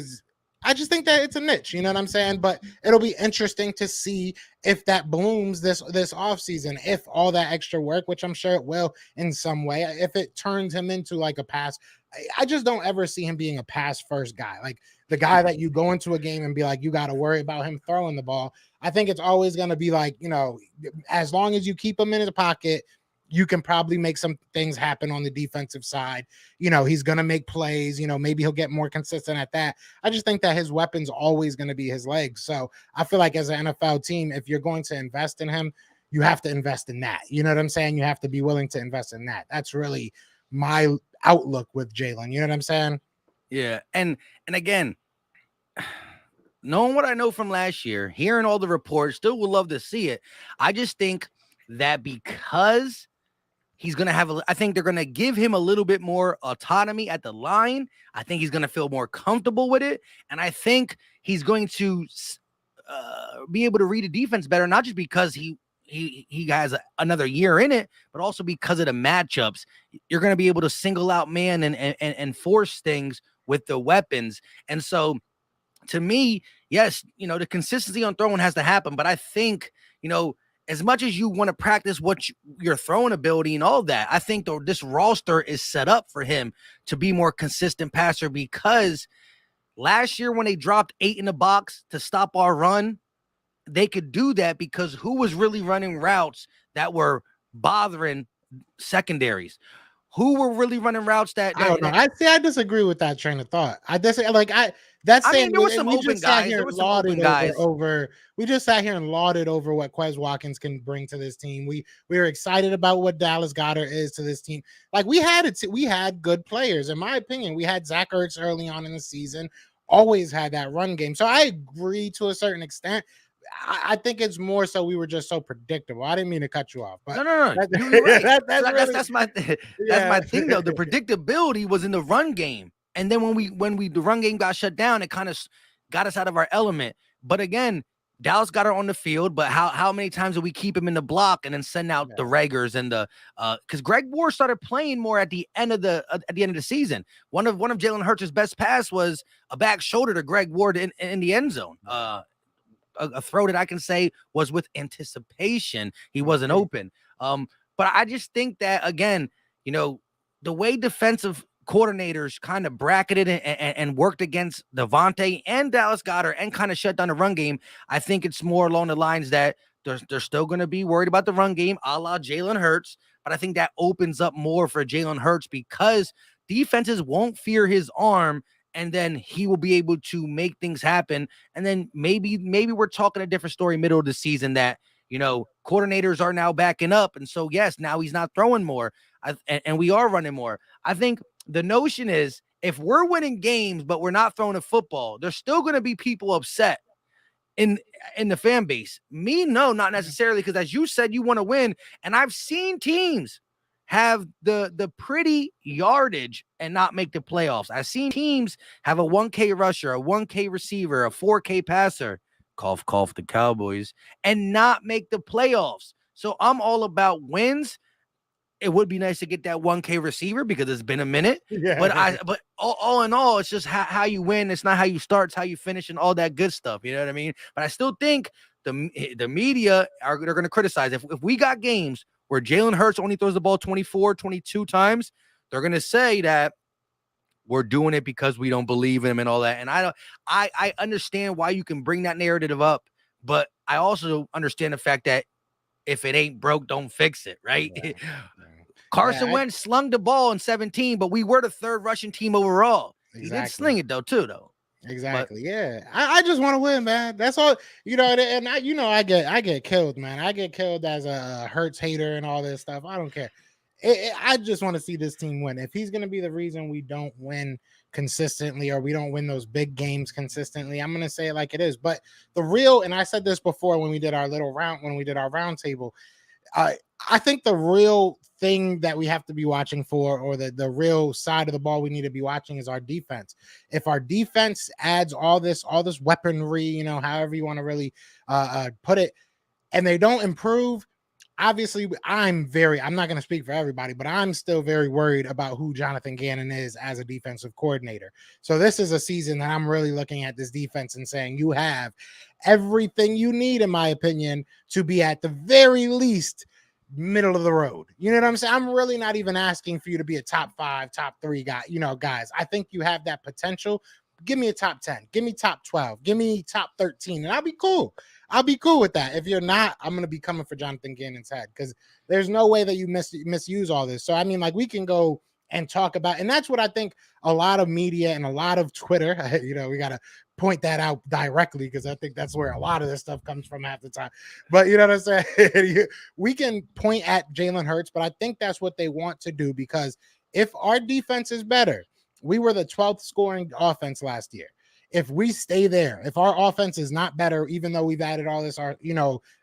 I just think that it's a niche, you know what I'm saying? But it'll be interesting to see if that blooms this offseason, if all that extra work, which I'm sure it will in some way, if it turns him into like a pass. I just don't ever see him being a pass first guy. the guy that you go into a game and be like, you got to worry about him throwing the ball. I think it's always going to be like, as long as you keep him in the pocket, you can probably make some things happen on the defensive side. He's going to make plays, maybe he'll get more consistent at that. I just think that his weapon's always going to be his legs. So I feel like as an NFL team, if you're going to invest in him, you have to invest in that. You know what I'm saying? You have to be willing to invest in that. That's really my outlook with Jalen. You know what I'm saying? Yeah. And again, knowing what I know from last year, hearing all the reports, still would love to see it. I just think that because he's going to have, I think they're going to give him a little bit more autonomy at the line. I think he's going to feel more comfortable with it. And I think he's going to be able to read a defense better, not just because he has another year in it, but also because of the matchups. You're going to be able to single out man and force things with the weapons. And so to me, yes, the consistency on throwing has to happen, but I think, as much as you want to practice your throwing ability and all that, I think this roster is set up for him to be more consistent passer, because last year when they dropped 8 in the box to stop our run, they could do that because who was really running routes that were bothering secondaries? Who were really running routes that I don't know. I disagree with that train of thought. There were some open guys. We just sat here and lauded over what Quez Watkins can bring to this team. We were excited about what Dallas Goedert is to this team. Like we had good players. In my opinion, we had Zach Ertz early on in the season, always had that run game. So I agree to a certain extent. I think it's more so we were just so predictable. I didn't mean to cut you off, but no. You're right. That's my thing though. The predictability was in the run game, and then when the run game got shut down, it kind of got us out of our element. But again, Dallas got her on the field, but how many times did we keep him in the block and then send out the Raegers and the because Greg Ward started playing more at the end of the season. One of Jalen Hurts' best pass was a back shoulder to Greg Ward in the end zone. A throw that I can say was with anticipation. He wasn't open. But I just think that, again, the way defensive coordinators kind of bracketed and worked against Devontae and Dallas Goedert and kind of shut down the run game, I think it's more along the lines that they're still going to be worried about the run game, a la Jalen Hurts. But I think that opens up more for Jalen Hurts because defenses won't fear his arm, and then he will be able to make things happen. And then maybe we're talking a different story middle of the season that, coordinators are now backing up. And so, yes, now he's not throwing more and we are running more. I think the notion is if we're winning games, but we're not throwing a football, there's still going to be people upset in the fan base. Me, no, not necessarily. Because as you said, you want to win. And I've seen teams have the pretty yardage and not make the playoffs. I've seen teams have a 1K rusher, a 1K receiver, a 4K passer, cough, cough, the Cowboys, and not make the playoffs. So I'm all about wins. It would be nice to get that 1K receiver because it's been a minute. Yeah. But all in all, it's just how you win. It's not how you start, it's how you finish and all that good stuff. You know what I mean? But I still think the media they're going to criticize. If we got games where Jalen Hurts only throws the ball 24, 22 times, they're going to say that we're doing it because we don't believe in him and all that. And I understand why you can bring that narrative up, but I also understand the fact that if it ain't broke, don't fix it, right? Yeah. Carson Wentz slung the ball in 17, but we were the third rushing team overall. Exactly. He did sling it though. Exactly. But, I just want to win, man. That's all. And I get killed, man. I get killed as a Hurts hater and all this stuff. I don't care. I just want to see this team win. If he's going to be the reason we don't win consistently or we don't win those big games consistently, I'm going to say it like it is. But the real, and I said this before when we did our round table, I think the real thing that we have to be watching for, or the real side of the ball we need to be watching, is our defense. If our defense adds all this weaponry, however you want to really put it, and they don't improve, obviously I'm not going to speak for everybody, but I'm still very worried about who Jonathan Gannon is as a defensive coordinator. So this is a season that I'm really looking at this defense and saying you have everything you need, in my opinion, to be at the very least middle of the road. You know what I'm saying? I'm really not even asking for you to be a top 5, top 3 guy, guys. I think you have that potential. give me a top 10, give me top 12, give me top 13, and I'll be cool. I'll be cool with that. If you're not, I'm gonna be coming for Jonathan Gannon's head because there's no way that you misuse all this. So I mean, like we can go and talk about, and that's what I think a lot of media and a lot of Twitter, we gotta point that out directly because I think that's where a lot of this stuff comes from half the time. But you know what I'm saying? We can point at Jalen Hurts, but I think that's what they want to do because if our defense is better, we were the 12th scoring offense last year. If we stay there, if our offense is not better, even though we've added all this,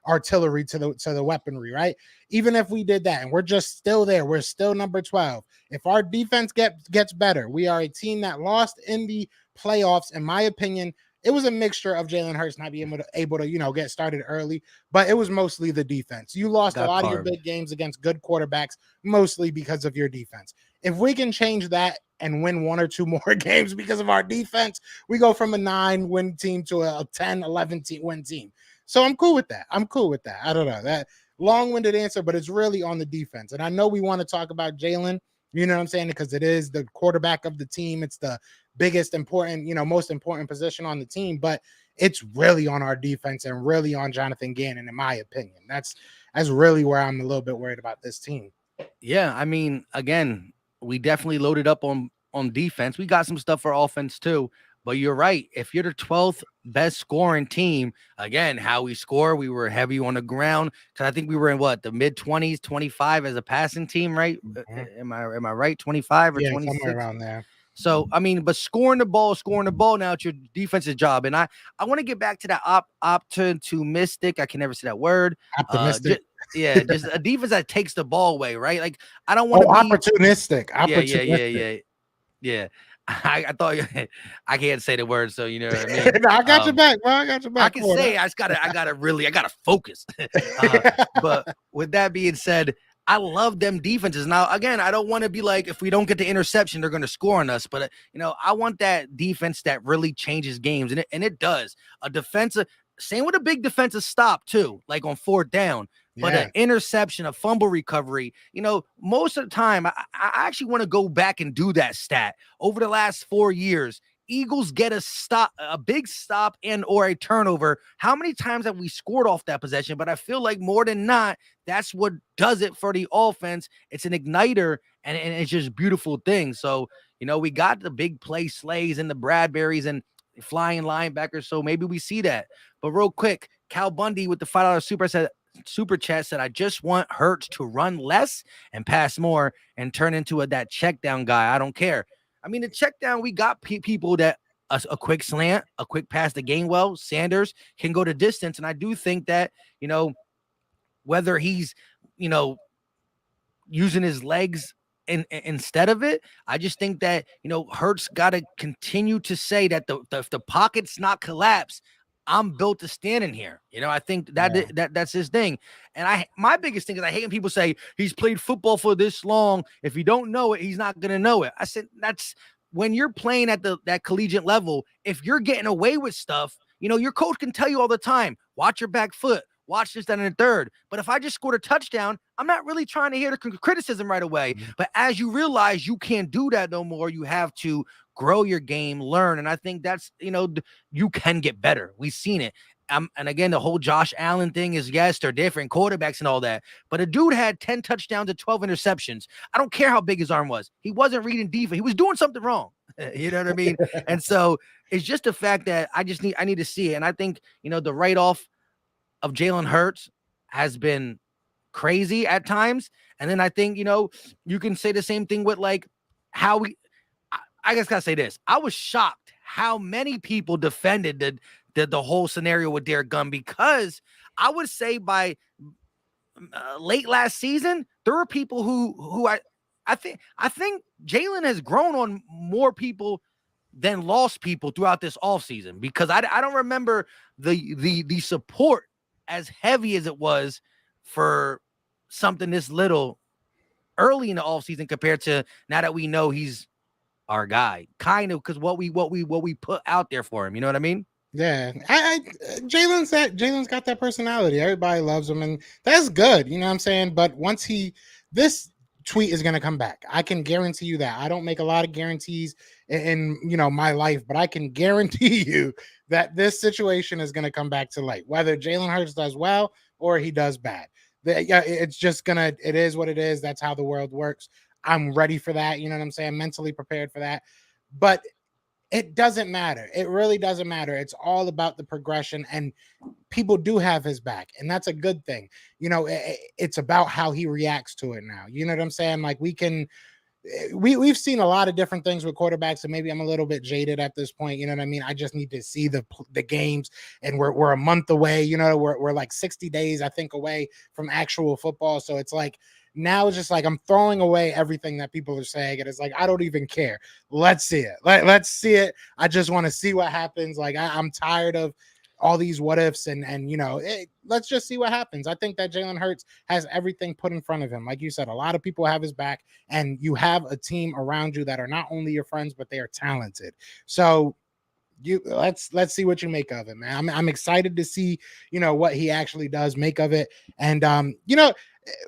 artillery to the weaponry, right? Even if we did that and we're just still there, we're still number 12. If our defense gets better, we are a team that lost in the playoffs. In my opinion, it was a mixture of Jalen Hurts not being able to get started early, but it was mostly the defense. You lost a lot of your big games against good quarterbacks, mostly because of your defense. If we can change that and win one or two more games because of our defense, we go from a 9-win team to a 10, 11-win team. So I'm cool with that. I don't know, that long-winded answer, but it's really on the defense. And I know we want to talk about Jalen, you know what I'm saying? Because it is the quarterback of the team. It's the biggest important, most important position on the team, but it's really on our defense and really on Jonathan Gannon, in my opinion. That's really where I'm a little bit worried about this team. Yeah, I mean, again, we definitely loaded up on defense. We got some stuff for offense too, but you're right. If you're the 12th best scoring team, again, how we score, we were heavy on the ground because I think we were in the mid-20s, 25 as a passing team, right? Mm-hmm. Am I right? 25 or 26? Somewhere around there. So, I mean, but scoring the ball, now it's your defense's job. And I want to get back to that optimistic. I can never say that word. Optimistic. Just a defense that takes the ball away, right? Like, I don't want to be opportunistic. Yeah. I thought I can't say the word, so you know what I mean. No, I got your back, bro. I got your back. I can say I gotta focus. But with that being said, I love them defenses. Now, again, I don't want to be like, if we don't get the interception, they're going to score on us. But, I want that defense that really changes games. And it does. A defensive, same with a big defensive stop, too, like on 4th down. But an interception, a fumble recovery, most of the time, I actually want to go back and do that stat. Over the last 4 years, Eagles get a big stop and or a turnover. How many times have we scored off that possession? But I feel like more than not, that's what does it for the offense. It's an igniter, and it's just beautiful things. So, we got the big play Slays and the Bradburys and flying linebackers. So maybe we see that. But real quick, Cal Bundy with the $5 super chat said, I just want Hurts to run less and pass more and turn into that check down guy. I don't care. I mean, the check down, we got people that a quick slant, a quick pass to Gainwell, Sanders can go to distance. And I do think that, whether he's, using his legs instead of it, I just think that, Hurts got to continue to say that if the pocket's not collapsed, I'm built to stand in here. I think that's his thing. And my biggest thing is I hate when people say he's played football for this long. If you don't know it, he's not going to know it. I said, that's when you're playing at that collegiate level. If you're getting away with stuff, your coach can tell you all the time, watch your back foot, watch this, that, and the third. But if I just scored a touchdown, I'm not really trying to hear the criticism right away. Mm-hmm. But as you realize you can't do that no more, you have to grow your game, learn. And I think that's, you can get better. We've seen it. And again, the whole Josh Allen thing is, yes, they're different quarterbacks and all that. But a dude had 10 touchdowns and 12 interceptions. I don't care how big his arm was. He wasn't reading defense. He was doing something wrong. You know what I mean? And so it's just the fact that I need to see it. And I think, the write-off of Jalen Hurts has been crazy at times. And then I think, you can say the same thing with like how I just gotta say this. I was shocked how many people defended the whole scenario with Derek Gunn, because I would say by late last season, there were people who I think Jalen has grown on more people than lost people throughout this offseason, because I don't remember the support as heavy as it was for something this little early in the offseason compared to now that we know he's our guy, kind of, because what we put out there for him, you know what I mean? Yeah, Jalen's got that personality. Everybody loves him, and that's good. You know what I'm saying? But once this tweet is going to come back. I can guarantee you that. I don't make a lot of guarantees in my life, but I can guarantee you that this situation is going to come back to light, whether Jalen Hurts does well or he does bad. Yeah, it's just gonna. It is what it is. That's how the world works. I'm ready for that. You know what I'm saying? Mentally prepared for that. But it doesn't matter. It really doesn't matter. It's all about the progression, and people do have his back, and that's a good thing. It's about how he reacts to it now. You know what I'm saying? Like we've seen a lot of different things with quarterbacks, and maybe I'm a little bit jaded at this point. You know what I mean? I just need to see the games, and we're a month away. We're like 60 days, I think, away from actual football. So it's like now it's just like I'm throwing away everything that people are saying, and it's like I don't even care. Let's see it. Let's see it. I just want to see what happens. Like I'm tired of all these what ifs, and let's just see what happens. I think that Jalen Hurts has everything put in front of him. Like you said, a lot of people have his back, and you have a team around you that are not only your friends, but they are talented. So let's see what you make of it, man. I'm excited to see what he actually does make of it. And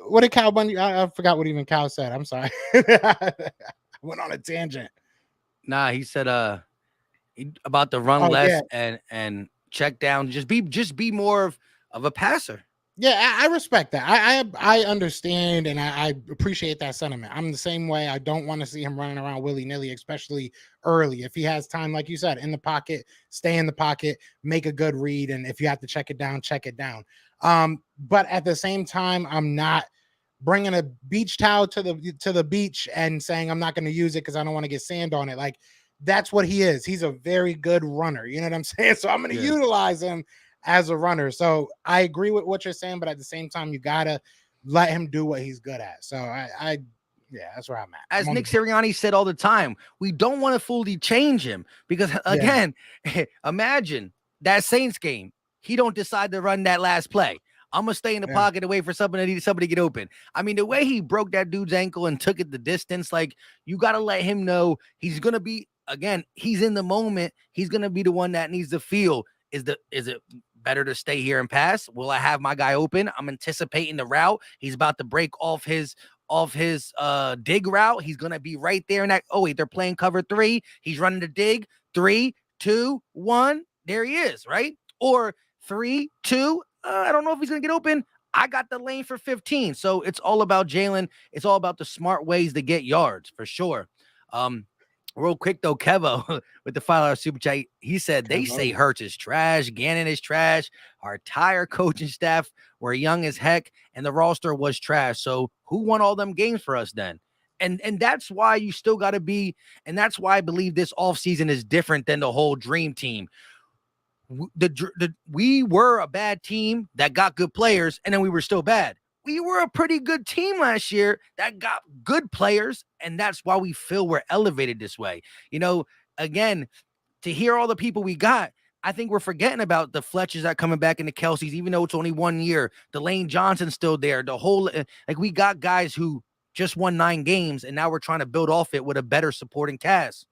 what did Cal Bundy? I forgot what even Cal said. I'm sorry. I went on a tangent. Nah, he said about the run Oh less yeah. and check down. Just be more of a passer. Yeah, I respect that. I understand, and I appreciate that sentiment. I'm the same way. I don't want to see him running around willy-nilly, especially early. If he has time, like you said, in the pocket, stay in the pocket, make a good read, and if you have to check it down, check it down. But at the same time, I'm not bringing a beach towel to the beach and saying I'm not going to use it because I don't want to get sand on it. Like that's what he is. He's a very good runner. You know what I'm saying? So I'm going to utilize him as a runner. So I agree with what you're saying, but at the same time, you gotta let him do what he's good at. So yeah, that's where I'm at. As Nick Sirianni said all the time, we don't want to fully change him because again, imagine that Saints game. He don't decide to run that last play. I'm gonna stay in the pocket and wait for somebody to get open. I mean, the way he broke that dude's ankle and took it the distance, like you gotta let him know he's gonna be he's in the moment. He's gonna be the one that needs to feel. Is it better to stay here and pass? Will I have my guy open? I'm anticipating the route. He's about to break off his dig route. He's gonna be right there in that. Oh wait, they're playing cover 3. He's running the dig. 3, 2, 1. There he is, right? Or 3, 2. I don't know if he's gonna get open. I got the lane for 15. So it's all about Jalen. It's all about the smart ways to get yards for sure. Real quick though, Kevo with the $5 super chat, he said they say Hurts is trash, Gannon is trash, our entire coaching staff were young as heck, and the roster was trash. So who won all them games for us then? And that's why you still got to be, and that's why I believe this offseason is different than the whole dream team. We were a bad team that got good players, and then we were still bad. We were a pretty good team last year that got good players, and that's why we feel we're elevated this way. Again, to hear all the people we got, I think we're forgetting about the Fletchers that are coming back into Kelsey's, even though it's only 1 year. The Lane Johnson's still there. The whole, we got guys who just won 9 games, and now we're trying to build off it with a better supporting cast.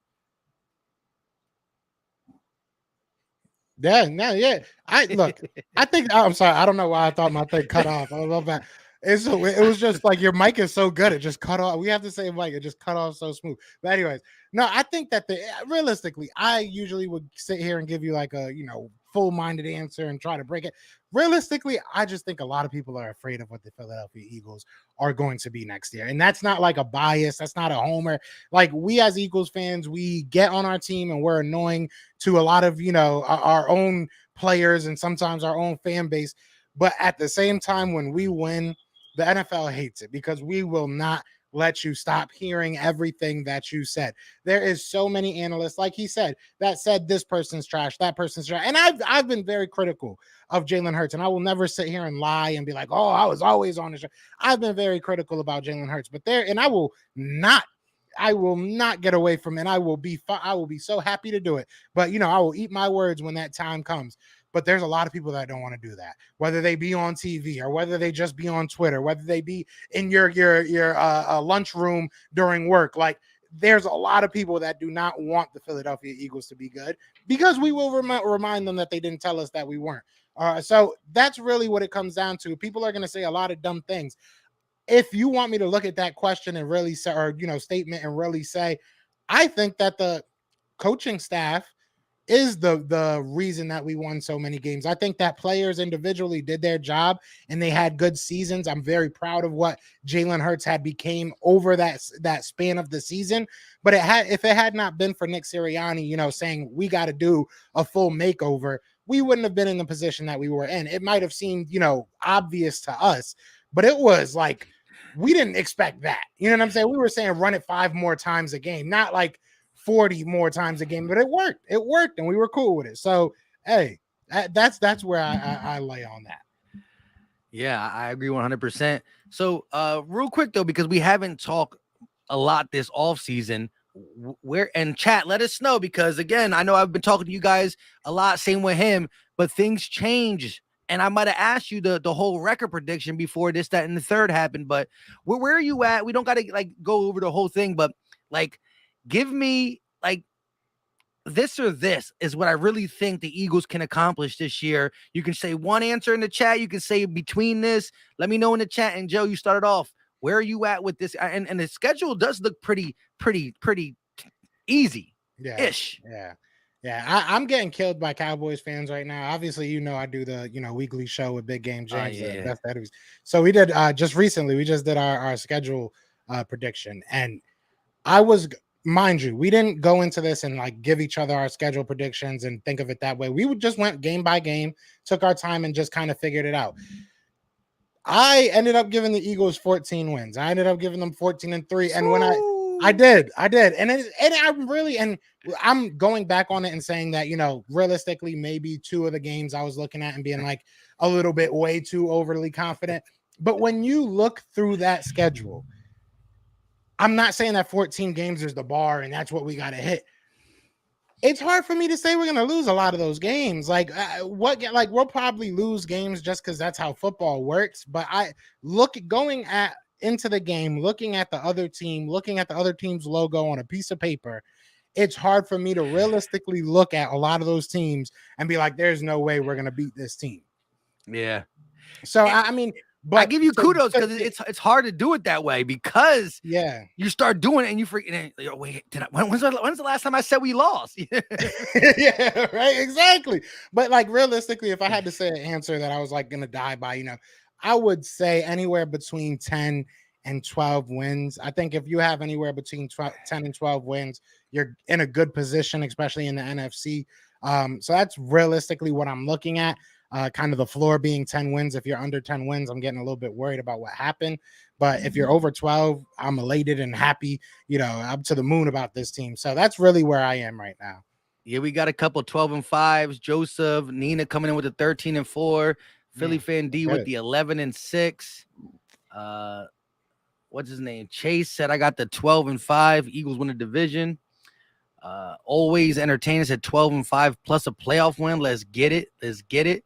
Yeah, no, yeah. I think I'm sorry. I don't know why I thought my thing cut off. I love that. It was just like your mic is so good, it just cut off. We have to say mic, it just cut off so smooth. But anyways, no, I think that realistically, I usually would sit here and give you like a full-minded answer and try to break it. Realistically, I just think a lot of people are afraid of what the Philadelphia Eagles are going to be next year. And that's not like a bias, that's not a homer. Like we as Eagles fans, we get on our team and we're annoying to a lot of our own players and sometimes our own fan base. But at the same time, when we win, the NFL hates it because we will not let you stop hearing everything that you said. There is so many analysts, like he said, that said this person's trash, that person's trash. And I've been very critical of Jalen Hurts, and I will never sit here and lie and be like, oh, I was always on the show. I've been very critical about Jalen Hurts, but I will not get away from it. I will be so happy to do it. But I will eat my words when that time comes. But there's a lot of people that don't want to do that, whether they be on TV or whether they just be on Twitter, whether they be in your lunchroom during work. Like there's a lot of people that do not want the Philadelphia Eagles to be good because we will remind them that they didn't tell us that we weren't. So that's really what it comes down to. People are going to say a lot of dumb things. if you want me to look at that question and really say, or statement and really say, I think that the coaching staff is the reason that we won so many games. I think that players individually did their job and they had good seasons. I'm very proud of what Jalen Hurts had became over that span of the season. But if it had not been for Nick Sirianni, saying we got to do a full makeover, we wouldn't have been in the position that we were in. It might have seemed, obvious to us, but it was like we didn't expect that. You know what I'm saying? We were saying run it 5 more times a game, not like 40 more times a game, but it worked. It worked, and we were cool with it. So, hey, that's where I lay on that. Yeah, I agree 100%. So, real quick though, because we haven't talked a lot this off season, where and chat, let us know, because again, I know I've been talking to you guys a lot, same with him, but things change. And I might have asked you the whole record prediction before this, that, and the third happened. But where are you at? We don't got to like go over the whole thing, but like, give me like this or this is what I really think the Eagles can accomplish this year. You can say one answer in the chat. You can say between this. Let me know in the chat. And Joe, you started off. Where are you at with this? And the schedule does look pretty easy. Ish. Yeah. I'm getting killed by Cowboys fans right now. Obviously, I do the weekly show with Big Game James. Best Eddie's. So we did just recently. We just did our schedule prediction, and I was. Mind you, we didn't go into this and like give each other our schedule predictions and think of it that way. We just went game by game, took our time, and just kind of figured it out. I ended up giving the Eagles 14 wins. I ended up giving them 14-3. And when I did. And I'm going back on it and saying that, realistically, maybe 2 of the games I was looking at and being like a little bit way too overly confident. But when you look through that schedule, I'm not saying that 14 games is the bar and that's what we got to hit. It's hard for me to say we're going to lose a lot of those games. We'll probably lose games just because that's how football works. But into the game, looking at the other team, looking at the other team's logo on a piece of paper, it's hard for me to realistically look at a lot of those teams and be like, there's no way we're going to beat this team. Yeah. So, I mean, but I give you kudos because it's hard to do it that way, because you start doing it and you forget. Wait, when's the last time I said we lost? Yeah, right, exactly. But like realistically, if I had to say an answer that I was like gonna die by, I would say anywhere between 10 and 12 wins. I think if you have anywhere between 10 and 12 wins, you're in a good position, especially in the NFC. So that's realistically what I'm looking at. Kind of the floor being 10 wins. If you're under 10 wins, I'm getting a little bit worried about what happened. But if you're over 12, I'm elated and happy, up to the moon about this team. So that's really where I am right now. Yeah, we got a couple 12-5s. Joseph, Nina coming in with the 13-4. Philly fan D with the 11-6. What's his name? Chase said I got the 12-5. Eagles win the division. Always entertaining said 12-5 plus a playoff win. Let's get it.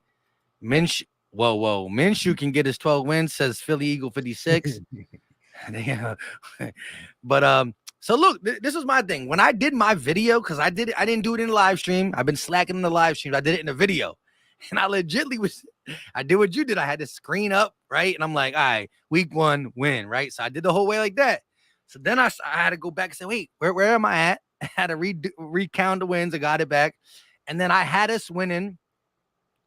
Minshew, whoa. Minshew can get his 12 wins, says Philly Eagle 56. But so look, this was my thing. When I did my video, because I didn't do it in the live stream. I've been slacking in the live stream. I did it in the video. And I did what you did. I had to screen up, right? And I'm like, all right, week 1 win, right? So I did the whole way like that. So then I had to go back and say, wait, where am I at? I had to recount the wins. I got it back. And then I had us winning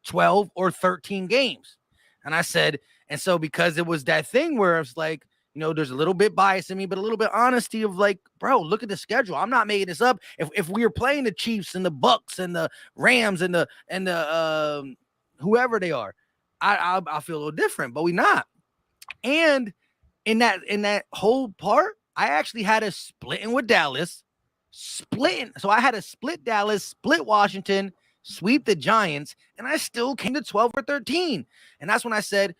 12 or 13 games. And I said, and so because it was that thing where it's like, there's a little bit bias in me, but a little bit honesty of like, bro, look at the schedule. I'm not making this up. If we were playing the Chiefs and the Bucks and the Rams and the whoever they are, I feel a little different, but we not. And in that whole part, I actually had a splitting with Dallas, So I had to split Dallas, split Washington, sweep the Giants, and I still came to 12 or 13. And that's when I said,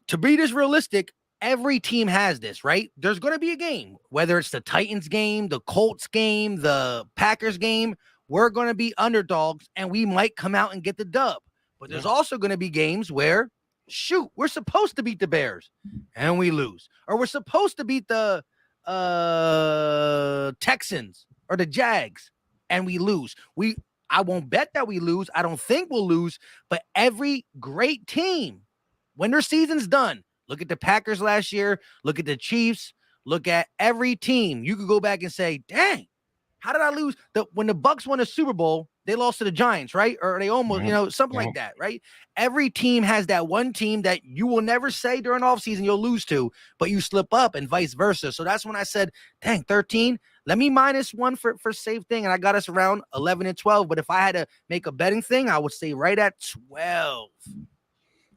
to be this realistic, every team has this, right? There's going to be a game, whether it's the Titans game, the Colts game, the Packers game, we're going to be underdogs and we might come out and get the dub. But there's also going to be games where, shoot, we're supposed to beat the Bears and we lose. Or we're supposed to beat the Texans or the Jags and we lose. I won't bet that we lose. I don't think we'll lose. But every great team, when their season's done, Look at the Packers last year. Look at the Chiefs. Look at every team. You could go back and say, dang, how did I lose? When the Bucks won a Super Bowl, they lost to the Giants, right? Or they almost, something like that, right? Every team has that one team that you will never say during offseason you'll lose to, but you slip up and vice versa. So that's when I said, dang, 13, let me -1 for safe thing. And I got us around 11 and 12. But if I had to make a betting thing, I would say right at 12.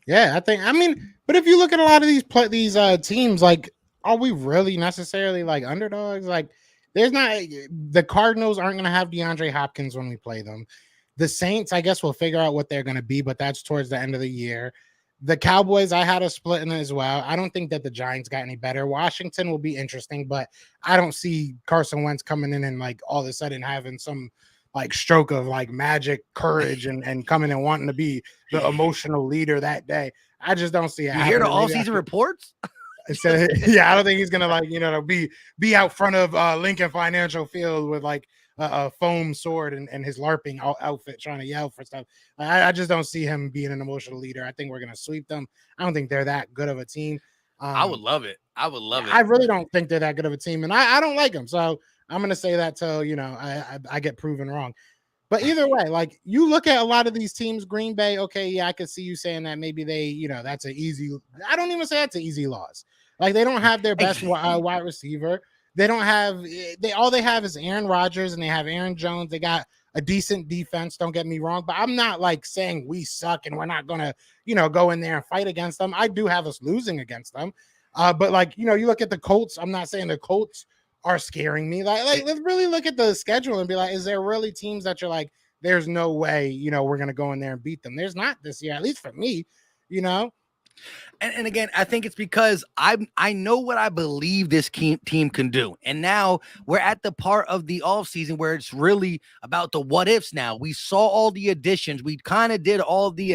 Yeah, but if you look at a lot of these teams, like, are we really necessarily like underdogs? Like, there's not the Cardinals aren't going to have DeAndre Hopkins when we play them. The Saints, I guess we'll figure out what they're going to be, but that's towards the end of the year. The Cowboys, I had a split in it as well. I don't think that the Giants got any better. Washington will be interesting, but I don't see Carson Wentz coming in and like all of a sudden having some like stroke of like magic courage and coming and wanting to be the emotional leader that day. I just don't see it. You hear the all-season reports? So, yeah, I don't think he's gonna like be out front of Lincoln Financial Field with like a foam sword and his LARPing outfit trying to yell for stuff. I just don't see him being an emotional leader. I think we're gonna sweep them. I don't think they're that good of a team. I would love it. I really don't think they're that good of a team, and I don't like them. So I'm gonna say that till I get proven wrong. But either way, like you look at a lot of these teams, Green Bay, okay, yeah, I could see you saying that maybe they, that's an easy. I don't even say that's an easy loss. Like they don't have their best wide receiver. They don't have all they have is Aaron Rodgers and they have Aaron Jones. They got a decent defense. Don't get me wrong, but I'm not like saying we suck and we're not gonna, go in there and fight against them. I do have us losing against them, but like you look at the Colts. I'm not saying the Colts are scaring me. Like let's really look at the schedule and be like, is there really teams that you're like, there's no way, we're gonna go in there and beat them? There's not this year, at least for me, And again, I think it's because I know what I believe this team can do. And now we're at the part of the offseason where it's really about the what ifs now. We saw all the additions. We kind of did all the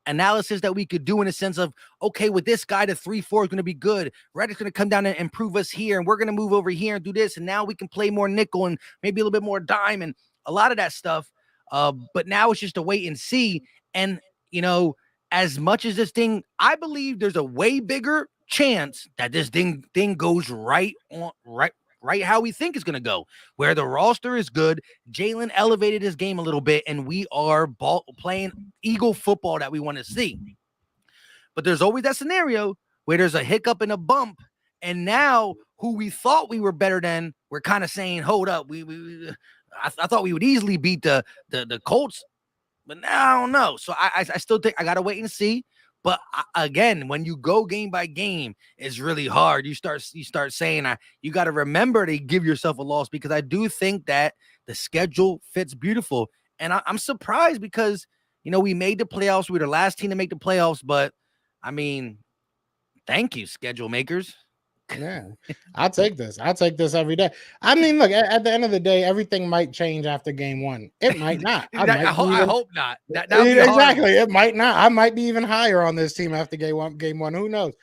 analysis that we could do in a sense of, okay, with this guy, the 3-4 is going to be good. Reddick's going to come down and improve us here. And we're going to move over here and do this. And now we can play more nickel and maybe a little bit more dime and a lot of that stuff. But now it's just a wait and see. And, as much as this thing, I believe there's a way bigger chance that this thing goes right how we think it's going to go, where the roster is good. Jalen elevated his game a little bit, and we are playing Eagle football that we want to see. But there's always that scenario where there's a hiccup and a bump, and now who we thought we were better than, we're kind of saying, hold up, I thought we would easily beat the Colts. But now I don't know. So I still think I got to wait and see. But again, when you go game by game, it's really hard. You start saying, you got to remember to give yourself a loss, because I do think that the schedule fits beautiful. And I'm surprised because, we made the playoffs. We were the last team to make the playoffs. But, thank you, schedule makers. Yeah, I'll take this. I'll take this every day. Look, at the end of the day, everything might change after game one. It might not. I hope not. Exactly. It might not. I might be even higher on this team after game one. Who knows?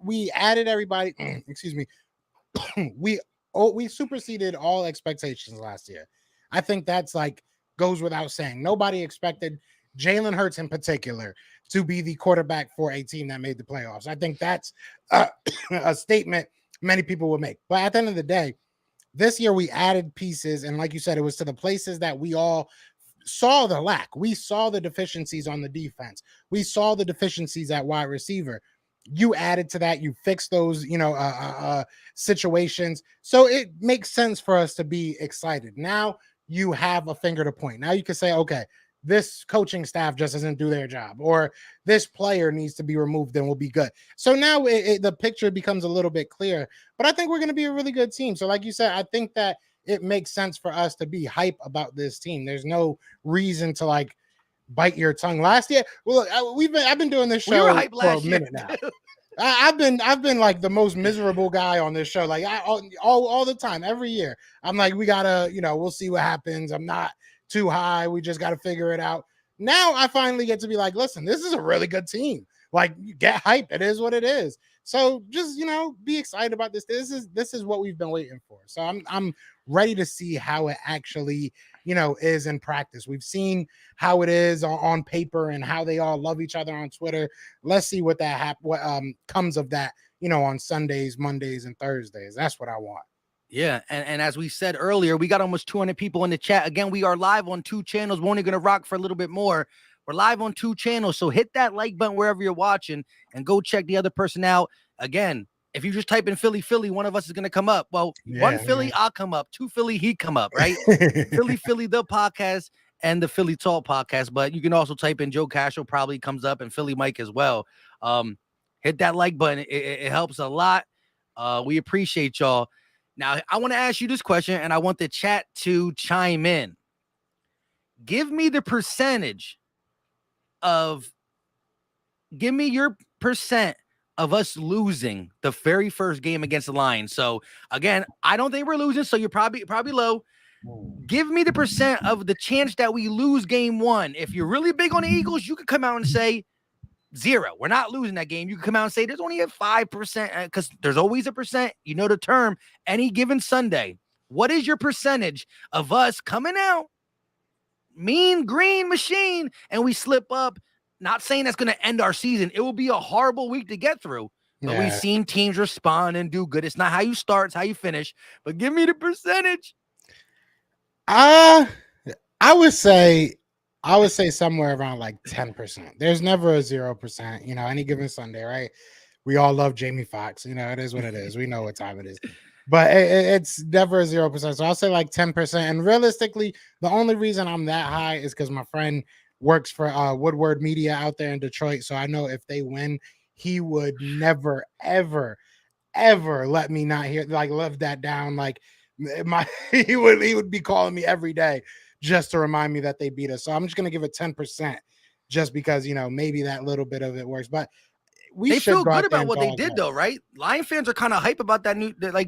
We added everybody. Excuse me. we superseded all expectations last year. I think that's like goes without saying. Nobody expected Jalen Hurts in particular to be the quarterback for a team that made the playoffs. I think that's a statement many people would make. But at the end of the day, this year we added pieces. And like you said, it was to the places that we all saw the lack. We saw the deficiencies on the defense. We saw the deficiencies at wide receiver. You added to that. You fixed those, situations. So it makes sense for us to be excited. Now you have a finger to point. Now you can say, okay, this coaching staff just doesn't do their job, or this player needs to be removed and will be good. So now the picture becomes a little bit clearer, but I think we're going to be a really good team. So like you said, I think that it makes sense for us to be hype about this team. There's no reason to like bite your tongue. Last year, well, I've been doing this show for a minute now. I've been like the most miserable guy on this show. Like all the time, every year, I'm like, we gotta, we'll see what happens. I'm not too high. We just got to figure it out. Now I finally get to be like, listen, this is a really good team. Like, get hype. It is what it is. So just, be excited about this. This is what we've been waiting for. So I'm ready to see how it actually is in practice. We've seen how it is on paper and how they all love each other on Twitter. Let's see what comes of that, on Sundays, Mondays, and Thursdays. That's what I want. Yeah, and as we said earlier, we got almost 200 people in the chat. Again, we are live on 2 channels. We're only going to rock for a little bit more. We're live on 2 channels, so hit that like button wherever you're watching and go check the other person out. Again, if you just type in Philly, Philly, one of us is going to come up. Well, one Philly, I'll come up. 2 Philly, he come up, right? Philly, Philly, the podcast and the Philly Talk podcast. But you can also type in Joe Castro, probably comes up, and Philly Mike as well. Hit that like button. It helps a lot. We appreciate y'all. Now, I want to ask you this question, and I want the chat to chime in. Give me your percent of us losing the very first game against the Lions. So, again, I don't think we're losing, so you're probably low. Give me the percent of the chance that we lose game 1. If you're really big on the Eagles, you could come out and say 0. We're not losing that game. You can come out and say there's only a 5% because there's always a percent. You know the term, any given Sunday. What is your percentage of us coming out, mean green machine, and we slip up? Not saying that's going to end our season. It will be a horrible week to get through. But we've seen teams respond and do good. It's not how you start, it's how you finish. But give me the percentage. I would say somewhere around like 10%. There's never a 0%, any given Sunday, right? We all love Jamie Foxx. It is what it is. We know what time it is. But it's never a 0%. So I'll say like 10%. And realistically, the only reason I'm that high is because my friend works for Woodward Media out there in Detroit. So I know if they win, he would never, ever, ever let me not hear, live that down. He would be calling me every day just to remind me that they beat us. So I'm just going to give it 10% just because, maybe that little bit of it works. But they feel good about what they did, though, right? Lion fans are kind of hype about that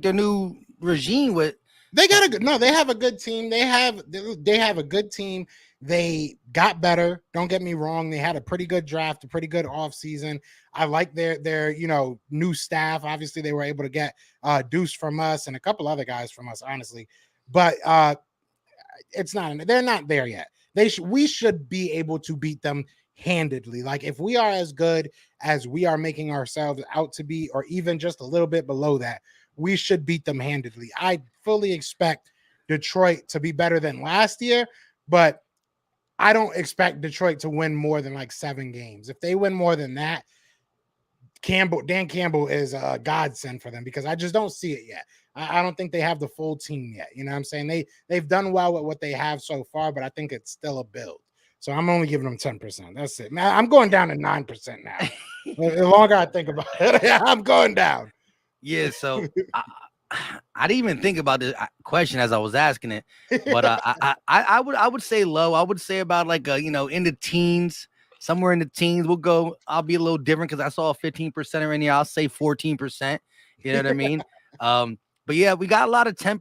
their new regime with. They have a good team. They have a good team. They got better. Don't get me wrong. They had a pretty good draft, a pretty good offseason. I like their new staff. Obviously, they were able to get Deuce from us and a couple other guys from us, honestly. But they're not there yet. We should be able to beat them handedly. Like if we are as good as we are making ourselves out to be, or even just a little bit below that, we should beat them handedly. I fully expect Detroit to be better than last year, but I don't expect Detroit to win more than like 7 games. If they win more than that, Dan Campbell is a godsend for them because I just don't see it yet. I don't think they have the full team yet. You know what I'm saying? They've done well with what they have so far, but I think it's still a build. So I'm only giving them 10%. That's it. Man, I'm going down to 9% now. The longer I think about it, I'm going down. Yeah, so I didn't even think about this question as I was asking it, but I would say low. I would say about like in the teens, somewhere in the teens. I'll be a little different because I saw a 15% in here. I'll say 14%. You know what I mean? But yeah, we got a lot of 10%,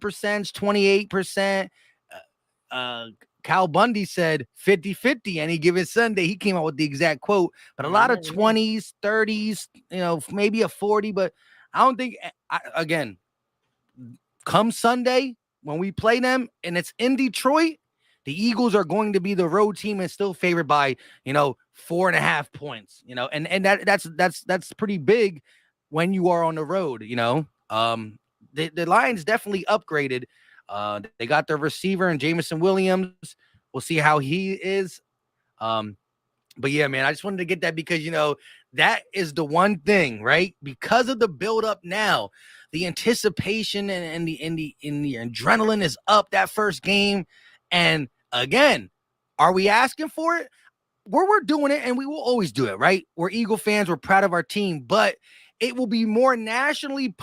28%. Cal Bundy said 50-50 any given Sunday. He came out with the exact quote, but a lot of 20s, 30s, maybe a 40, but I don't think, again, come Sunday when we play them and it's in Detroit, the Eagles are going to be the road team and still favored by, 4.5 points, and that's pretty big when you are on the road, the Lions definitely upgraded. They got their receiver and Jameson Williams. We'll see how he is. But yeah, man, I just wanted to get that because, that is the one thing, right? Because of the build up now, the anticipation and the adrenaline is up that first game. And again, are we asking for it? We're doing it and we will always do it, right? We're Eagle fans. We're proud of our team, but it will be more nationally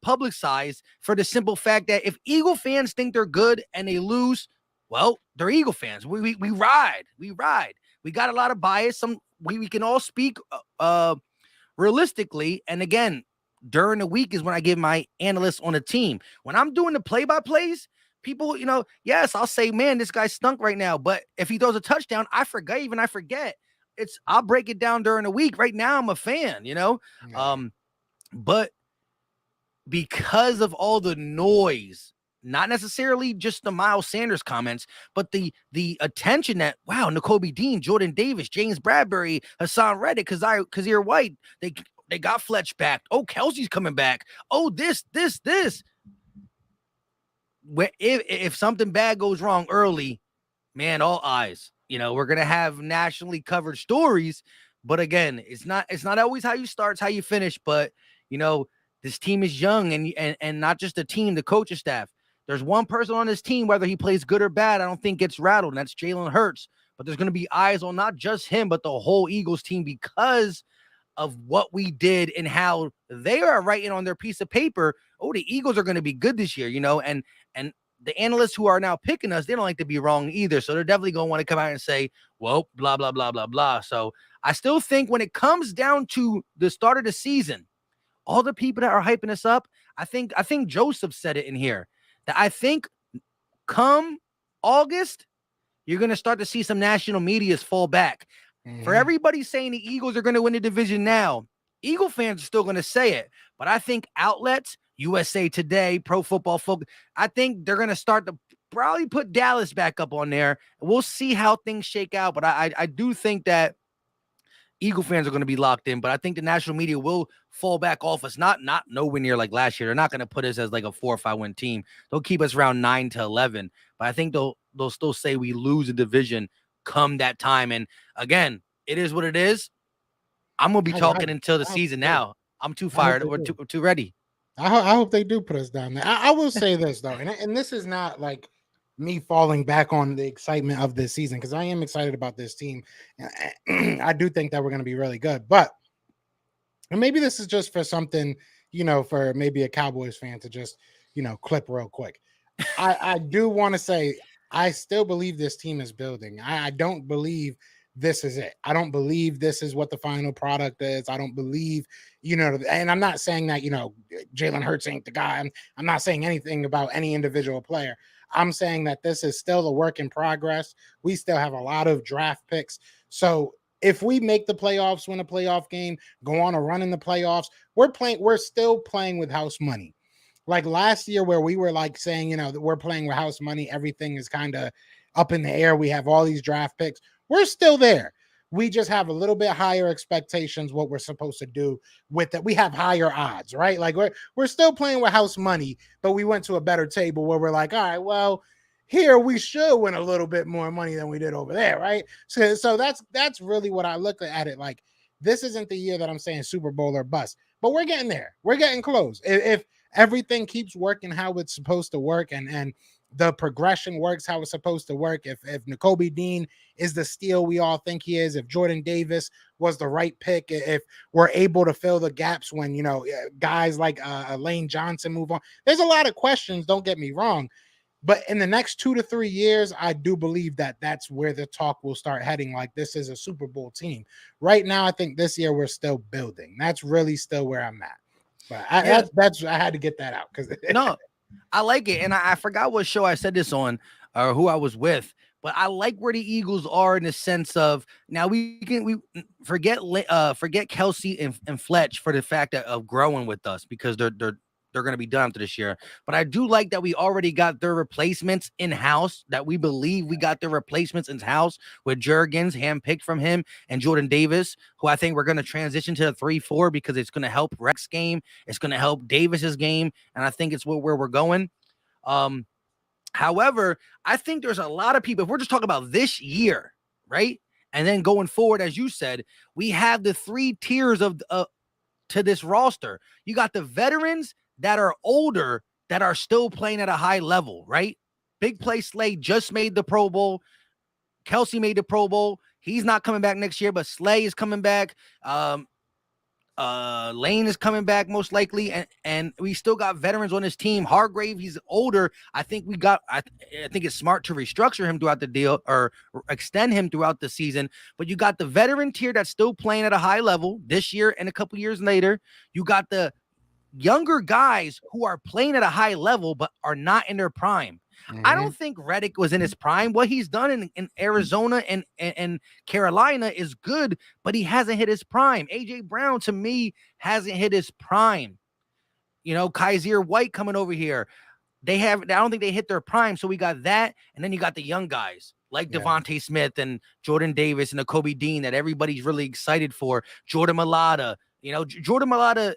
publicized for the simple fact that if Eagle fans think they're good and they lose, well, they're Eagle fans. We ride. We got a lot of bias. We can all speak realistically. And again, during the week is when I give my analysts on the team. When I'm doing the play-by-plays, people, yes, I'll say, man, this guy stunk right now. But if he throws a touchdown, I forget. I'll break it down during the week. Right now, I'm a fan, but because of all the noise not necessarily just the Miles Sanders comments, but the attention that, wow, N'Kobe Dean, Jordan Davis, James Bradbury, Hassan Reddick, Kazir White, they got Fletch back. Oh, Kelsey's coming back. Oh, this. If something bad goes wrong early, man, all eyes. We're gonna have nationally covered stories, but again, it's not always how you start, it's how you finish. But this team is young, and not just the team, the coaching staff. There's one person on this team, whether he plays good or bad, I don't think gets rattled, and that's Jalen Hurts. But there's gonna be eyes on not just him, but the whole Eagles team because of what we did and how they are writing on their piece of paper. Oh, the Eagles are going to be good this year, and the analysts who are now picking us, they don't like to be wrong either. So they're definitely going to want to come out and say, well, blah, blah, blah, blah, blah. So I still think when it comes down to the start of the season, all the people that are hyping us up, I think Joseph said it in here, that I think come August, you're going to start to see some national medias fall back. For everybody saying the Eagles are going to win the division now, Eagle fans are still going to say it. But I think outlets, USA Today, Pro Football Focus, I think they're going to start to probably put Dallas back up on there. We'll see how things shake out. But I do think that Eagle fans are going to be locked in. But I think the national media will fall back off us. Not nowhere near like last year. They're not going to put us as like a 4 or 5 win team. They'll keep us around 9 to 11. But I think they'll still say we lose a division come that time. And again, it is what it is. I'm gonna be talking until the season now. I'm too fired or too ready. I hope they do put us down there. I will say this though, and this is not like me falling back on the excitement of this season, because I am excited about this team. I do think that we're going to be really good, but and maybe this is just for something, for maybe a Cowboys fan to just clip real quick. I do want to say I still believe this team is building. I don't believe this is it. I don't believe this is what the final product is. I don't believe, and I'm not saying that, Jalen Hurts ain't the guy. I'm not saying anything about any individual player. I'm saying that this is still a work in progress. We still have a lot of draft picks. So if we make the playoffs, win a playoff game, go on a run in the playoffs, we're still playing with house money. Like last year where we were like saying, that we're playing with house money, everything is kind of up in the air. We have all these draft picks. We're still there. We just have a little bit higher expectations what we're supposed to do with it. We have higher odds, right? Like we're still playing with house money, but we went to a better table where we're like, all right, well, here we should win a little bit more money than we did over there, right? So that's really what I look at it like. This isn't the year that I'm saying Super Bowl or bust, but we're getting there. We're getting close. If everything keeps working how it's supposed to work, and the progression works how it's supposed to work, if N'Kobe Dean is the steal we all think he is, if Jordan Davis was the right pick, if we're able to fill the gaps when guys like Lane Johnson move on. There's a lot of questions, don't get me wrong, but in the next 2 to 3 years, I do believe that that's where the talk will start heading. Like, this is a Super Bowl team. Right now, I think this year we're still building. That's really still where I'm at. But I had to get that out because no, I like it, and I forgot what show I said this on or who I was with, but I like where the Eagles are in the sense of now we forget Kelsey and Fletch for the fact of growing with us, because they're going to be done after this year. But I do like that we already got their replacements in house. That we believe we got their replacements in house with Jurgens, handpicked from him, and Jordan Davis, who I think we're going to transition to the 3-4 because it's going to help Rex's game. It's going to help Davis's game, and I think it's where we're going. However, I think there's a lot of people. If we're just talking about this year, right, and then going forward, as you said, we have the 3 tiers of to this roster. You got the veterans that are older that are still playing at a high level, right? Big Play Slay just made the Pro Bowl. Kelsey made the Pro Bowl. He's not coming back next year, but Slay is coming back. Lane is coming back most likely, and we still got veterans on this team. Hargrave, he's older. I think I think it's smart to restructure him throughout the deal or extend him throughout the season. But you got the veteran tier that's still playing at a high level this year and a couple years later. You got the younger guys who are playing at a high level but are not in their prime. I don't think Reddick was in his prime. What he's done in Arizona and Carolina is good, but he hasn't hit his prime. AJ Brown, to me, hasn't hit his prime. Kaiser White coming over here. I don't think they hit their prime. So we got that, and then you got the young guys like Yeah. Devontae Smith and Jordan Davis and the Kobe Dean that everybody's really excited for. Jordan Mailata, Jordan Mailata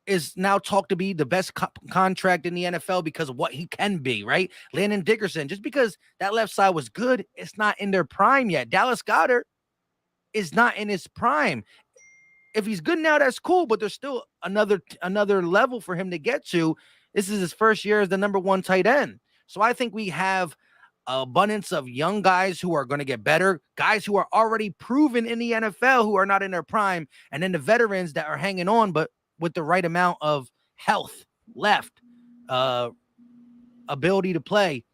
is now talked to be the best contract in the NFL because of what he can be, right? Landon Dickerson, just because that left side was good, it's not in their prime yet. Dallas Goedert is not in his prime. If he's good now, that's cool, but there's still another level for him to get to. This is his first year as the number 1 tight end. So I think we have an abundance of young guys who are going to get better, guys who are already proven in the NFL who are not in their prime, and then the veterans that are hanging on, but with the right amount of health left, ability to play.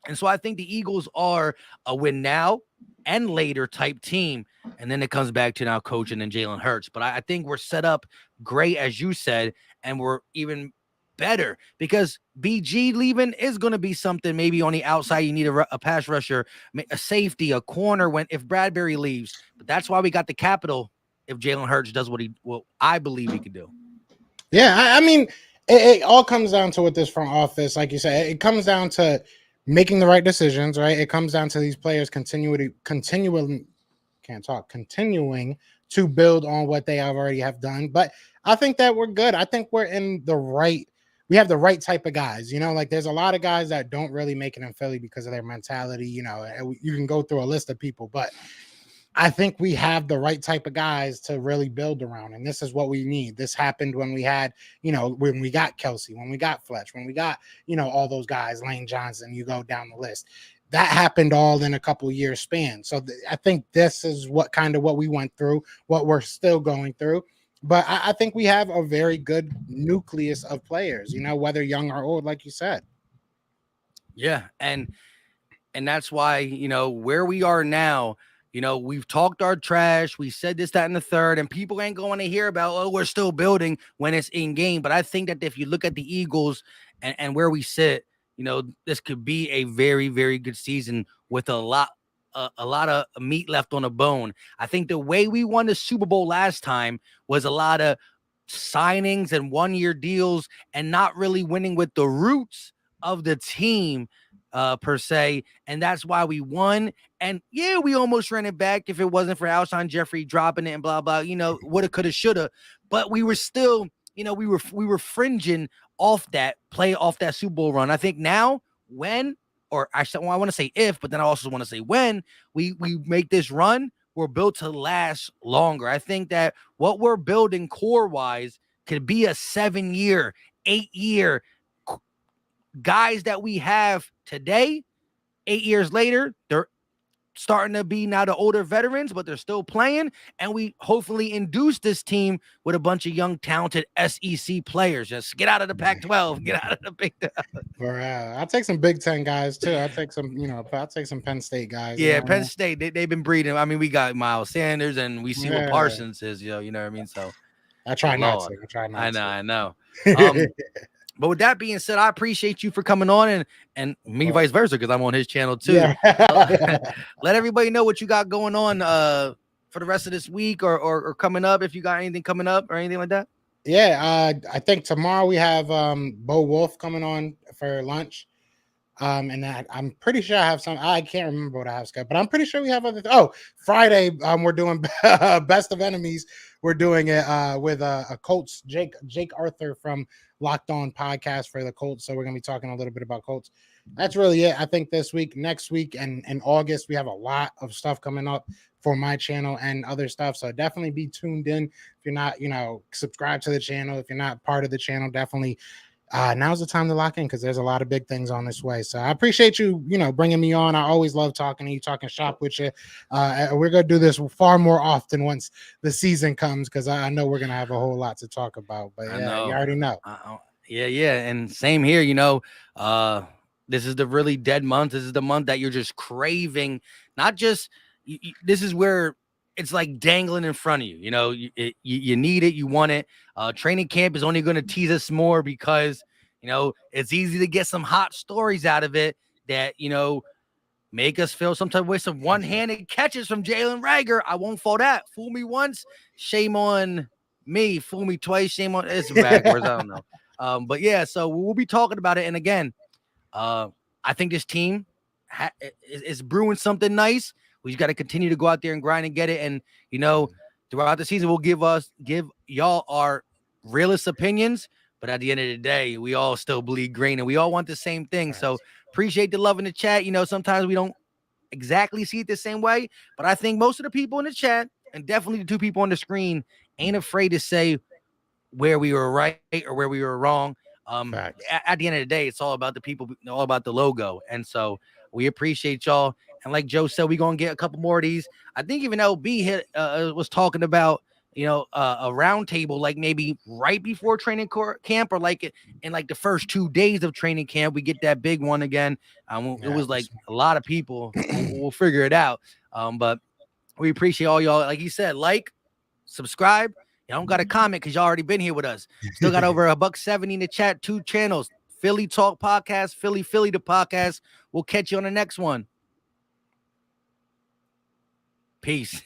And so I think the Eagles are a win now and later type team. And then it comes back to now coaching and Jalen Hurts. But I think we're set up great, as you said, and we're even better because BG leaving is going to be something. Maybe on the outside, you need a pass rusher, a safety, a corner if Bradbury leaves. But that's why we got the capital if Jalen Hurts does what I believe he could do. Yeah, I mean, it all comes down to with this front office, like you said, it comes down to making the right decisions, right? It comes down to these players continuing to build on what they already have done. But I think that we're good. I think we have the right type of guys, like there's a lot of guys that don't really make it in Philly because of their mentality, and you can go through a list of people, but I think we have the right type of guys to really build around. And this is what we need. This happened when we had, when we got Kelsey, when we got Fletch, when we got, all those guys, Lane Johnson, you go down the list. That happened all in a couple of years span. So I think this is what we went through, what we're still going through. But I think we have a very good nucleus of players, whether young or old, like you said. Yeah. And that's why, where we are now, we've talked our trash. We said this, that, and the third, and people ain't going to hear about, we're still building when it's in game. But I think that if you look at the Eagles and where we sit, this could be a very, very good season with a lot of meat left on the bone. I think the way we won the Super Bowl last time was a lot of signings and 1-year deals and not really winning with the roots of the team per se, and that's why we won. And yeah, we almost ran it back if it wasn't for Alshon Jeffrey dropping it and blah blah. Woulda, coulda, shoulda, but we were still, we were fringing off that Super Bowl run. I think now when, or actually, I want to say if, but then I also want to say when we make this run, we're built to last longer. I think that what we're building core wise could be a 7-year, 8-year. Guys that we have today, 8 years later, they're starting to be now the older veterans, but they're still playing. And we hopefully induce this team with a bunch of young, talented SEC players. Just get out of the Pac-12, get out of the Big 12. I'll take some Big Ten guys too. I'll take some Penn State guys. Yeah, Penn State, they've been breeding. I mean, we got Miles Sanders and we see what Parsons is, you know what I mean? So I try not to. I know. But with that being said, I appreciate you for coming on and me vice versa, because I'm on his channel too. Yeah. Let everybody know what you got going on for the rest of this week or coming up, if you got anything coming up or anything like that. Yeah, I think tomorrow we have Bo Wolf coming on for lunch. And I'm pretty sure I have some. I can't remember what I have scheduled, but I'm pretty sure we have other. Friday, we're doing Best of Enemies. We're doing it with a Colts, Jake Arthur from Locked On Podcast for the Colts. So we're gonna be talking a little bit about Colts. That's really it. I think this week, next week, and in August, we have a lot of stuff coming up for my channel and other stuff. So definitely be tuned in. If you're not, subscribe to the channel. If you're not part of the channel, definitely. Now's the time to lock in because there's a lot of big things on this way. So I appreciate you, bringing me on. I always love talking to you, talking shop with you. We're going to do this far more often once the season comes because I know we're going to have a whole lot to talk about. But yeah, you already know. Yeah. And same here, this is the really dead month. This is the month that you're just craving, not just, this is where it's like dangling in front of you. You need it. You want it. Training camp is only going to tease us more because, it's easy to get some hot stories out of it that, make us feel some type of way. Some one-handed catches from Jalen Reagor. I won't fall that. Fool me once, shame on me. Fool me twice, shame on. It's backwards. I don't know. But yeah, so we'll be talking about it. And again, I think this team is brewing something nice. We just got to continue to go out there and grind and get it. And throughout the season, we'll give y'all our realest opinions. But at the end of the day, we all still bleed green, and we all want the same thing. So appreciate the love in the chat. Sometimes we don't exactly see it the same way, but I think most of the people in the chat, and definitely the two people on the screen, ain't afraid to say where we were right or where we were wrong. At the end of the day, it's all about the people, all about the logo. And so we appreciate y'all. And like Joe said, we're going to get a couple more of these. I think even LB was talking about, a round table, like maybe right before training camp, or like in like the first 2 days of training camp, we get that big one again. It was like a lot of people. We'll figure it out. But we appreciate all y'all. Like you said, subscribe. Y'all don't got to comment because y'all already been here with us. Still got over $170 in the chat, 2 channels. Philly Talk Podcast, Philly the podcast. We'll catch you on the next one. Peace.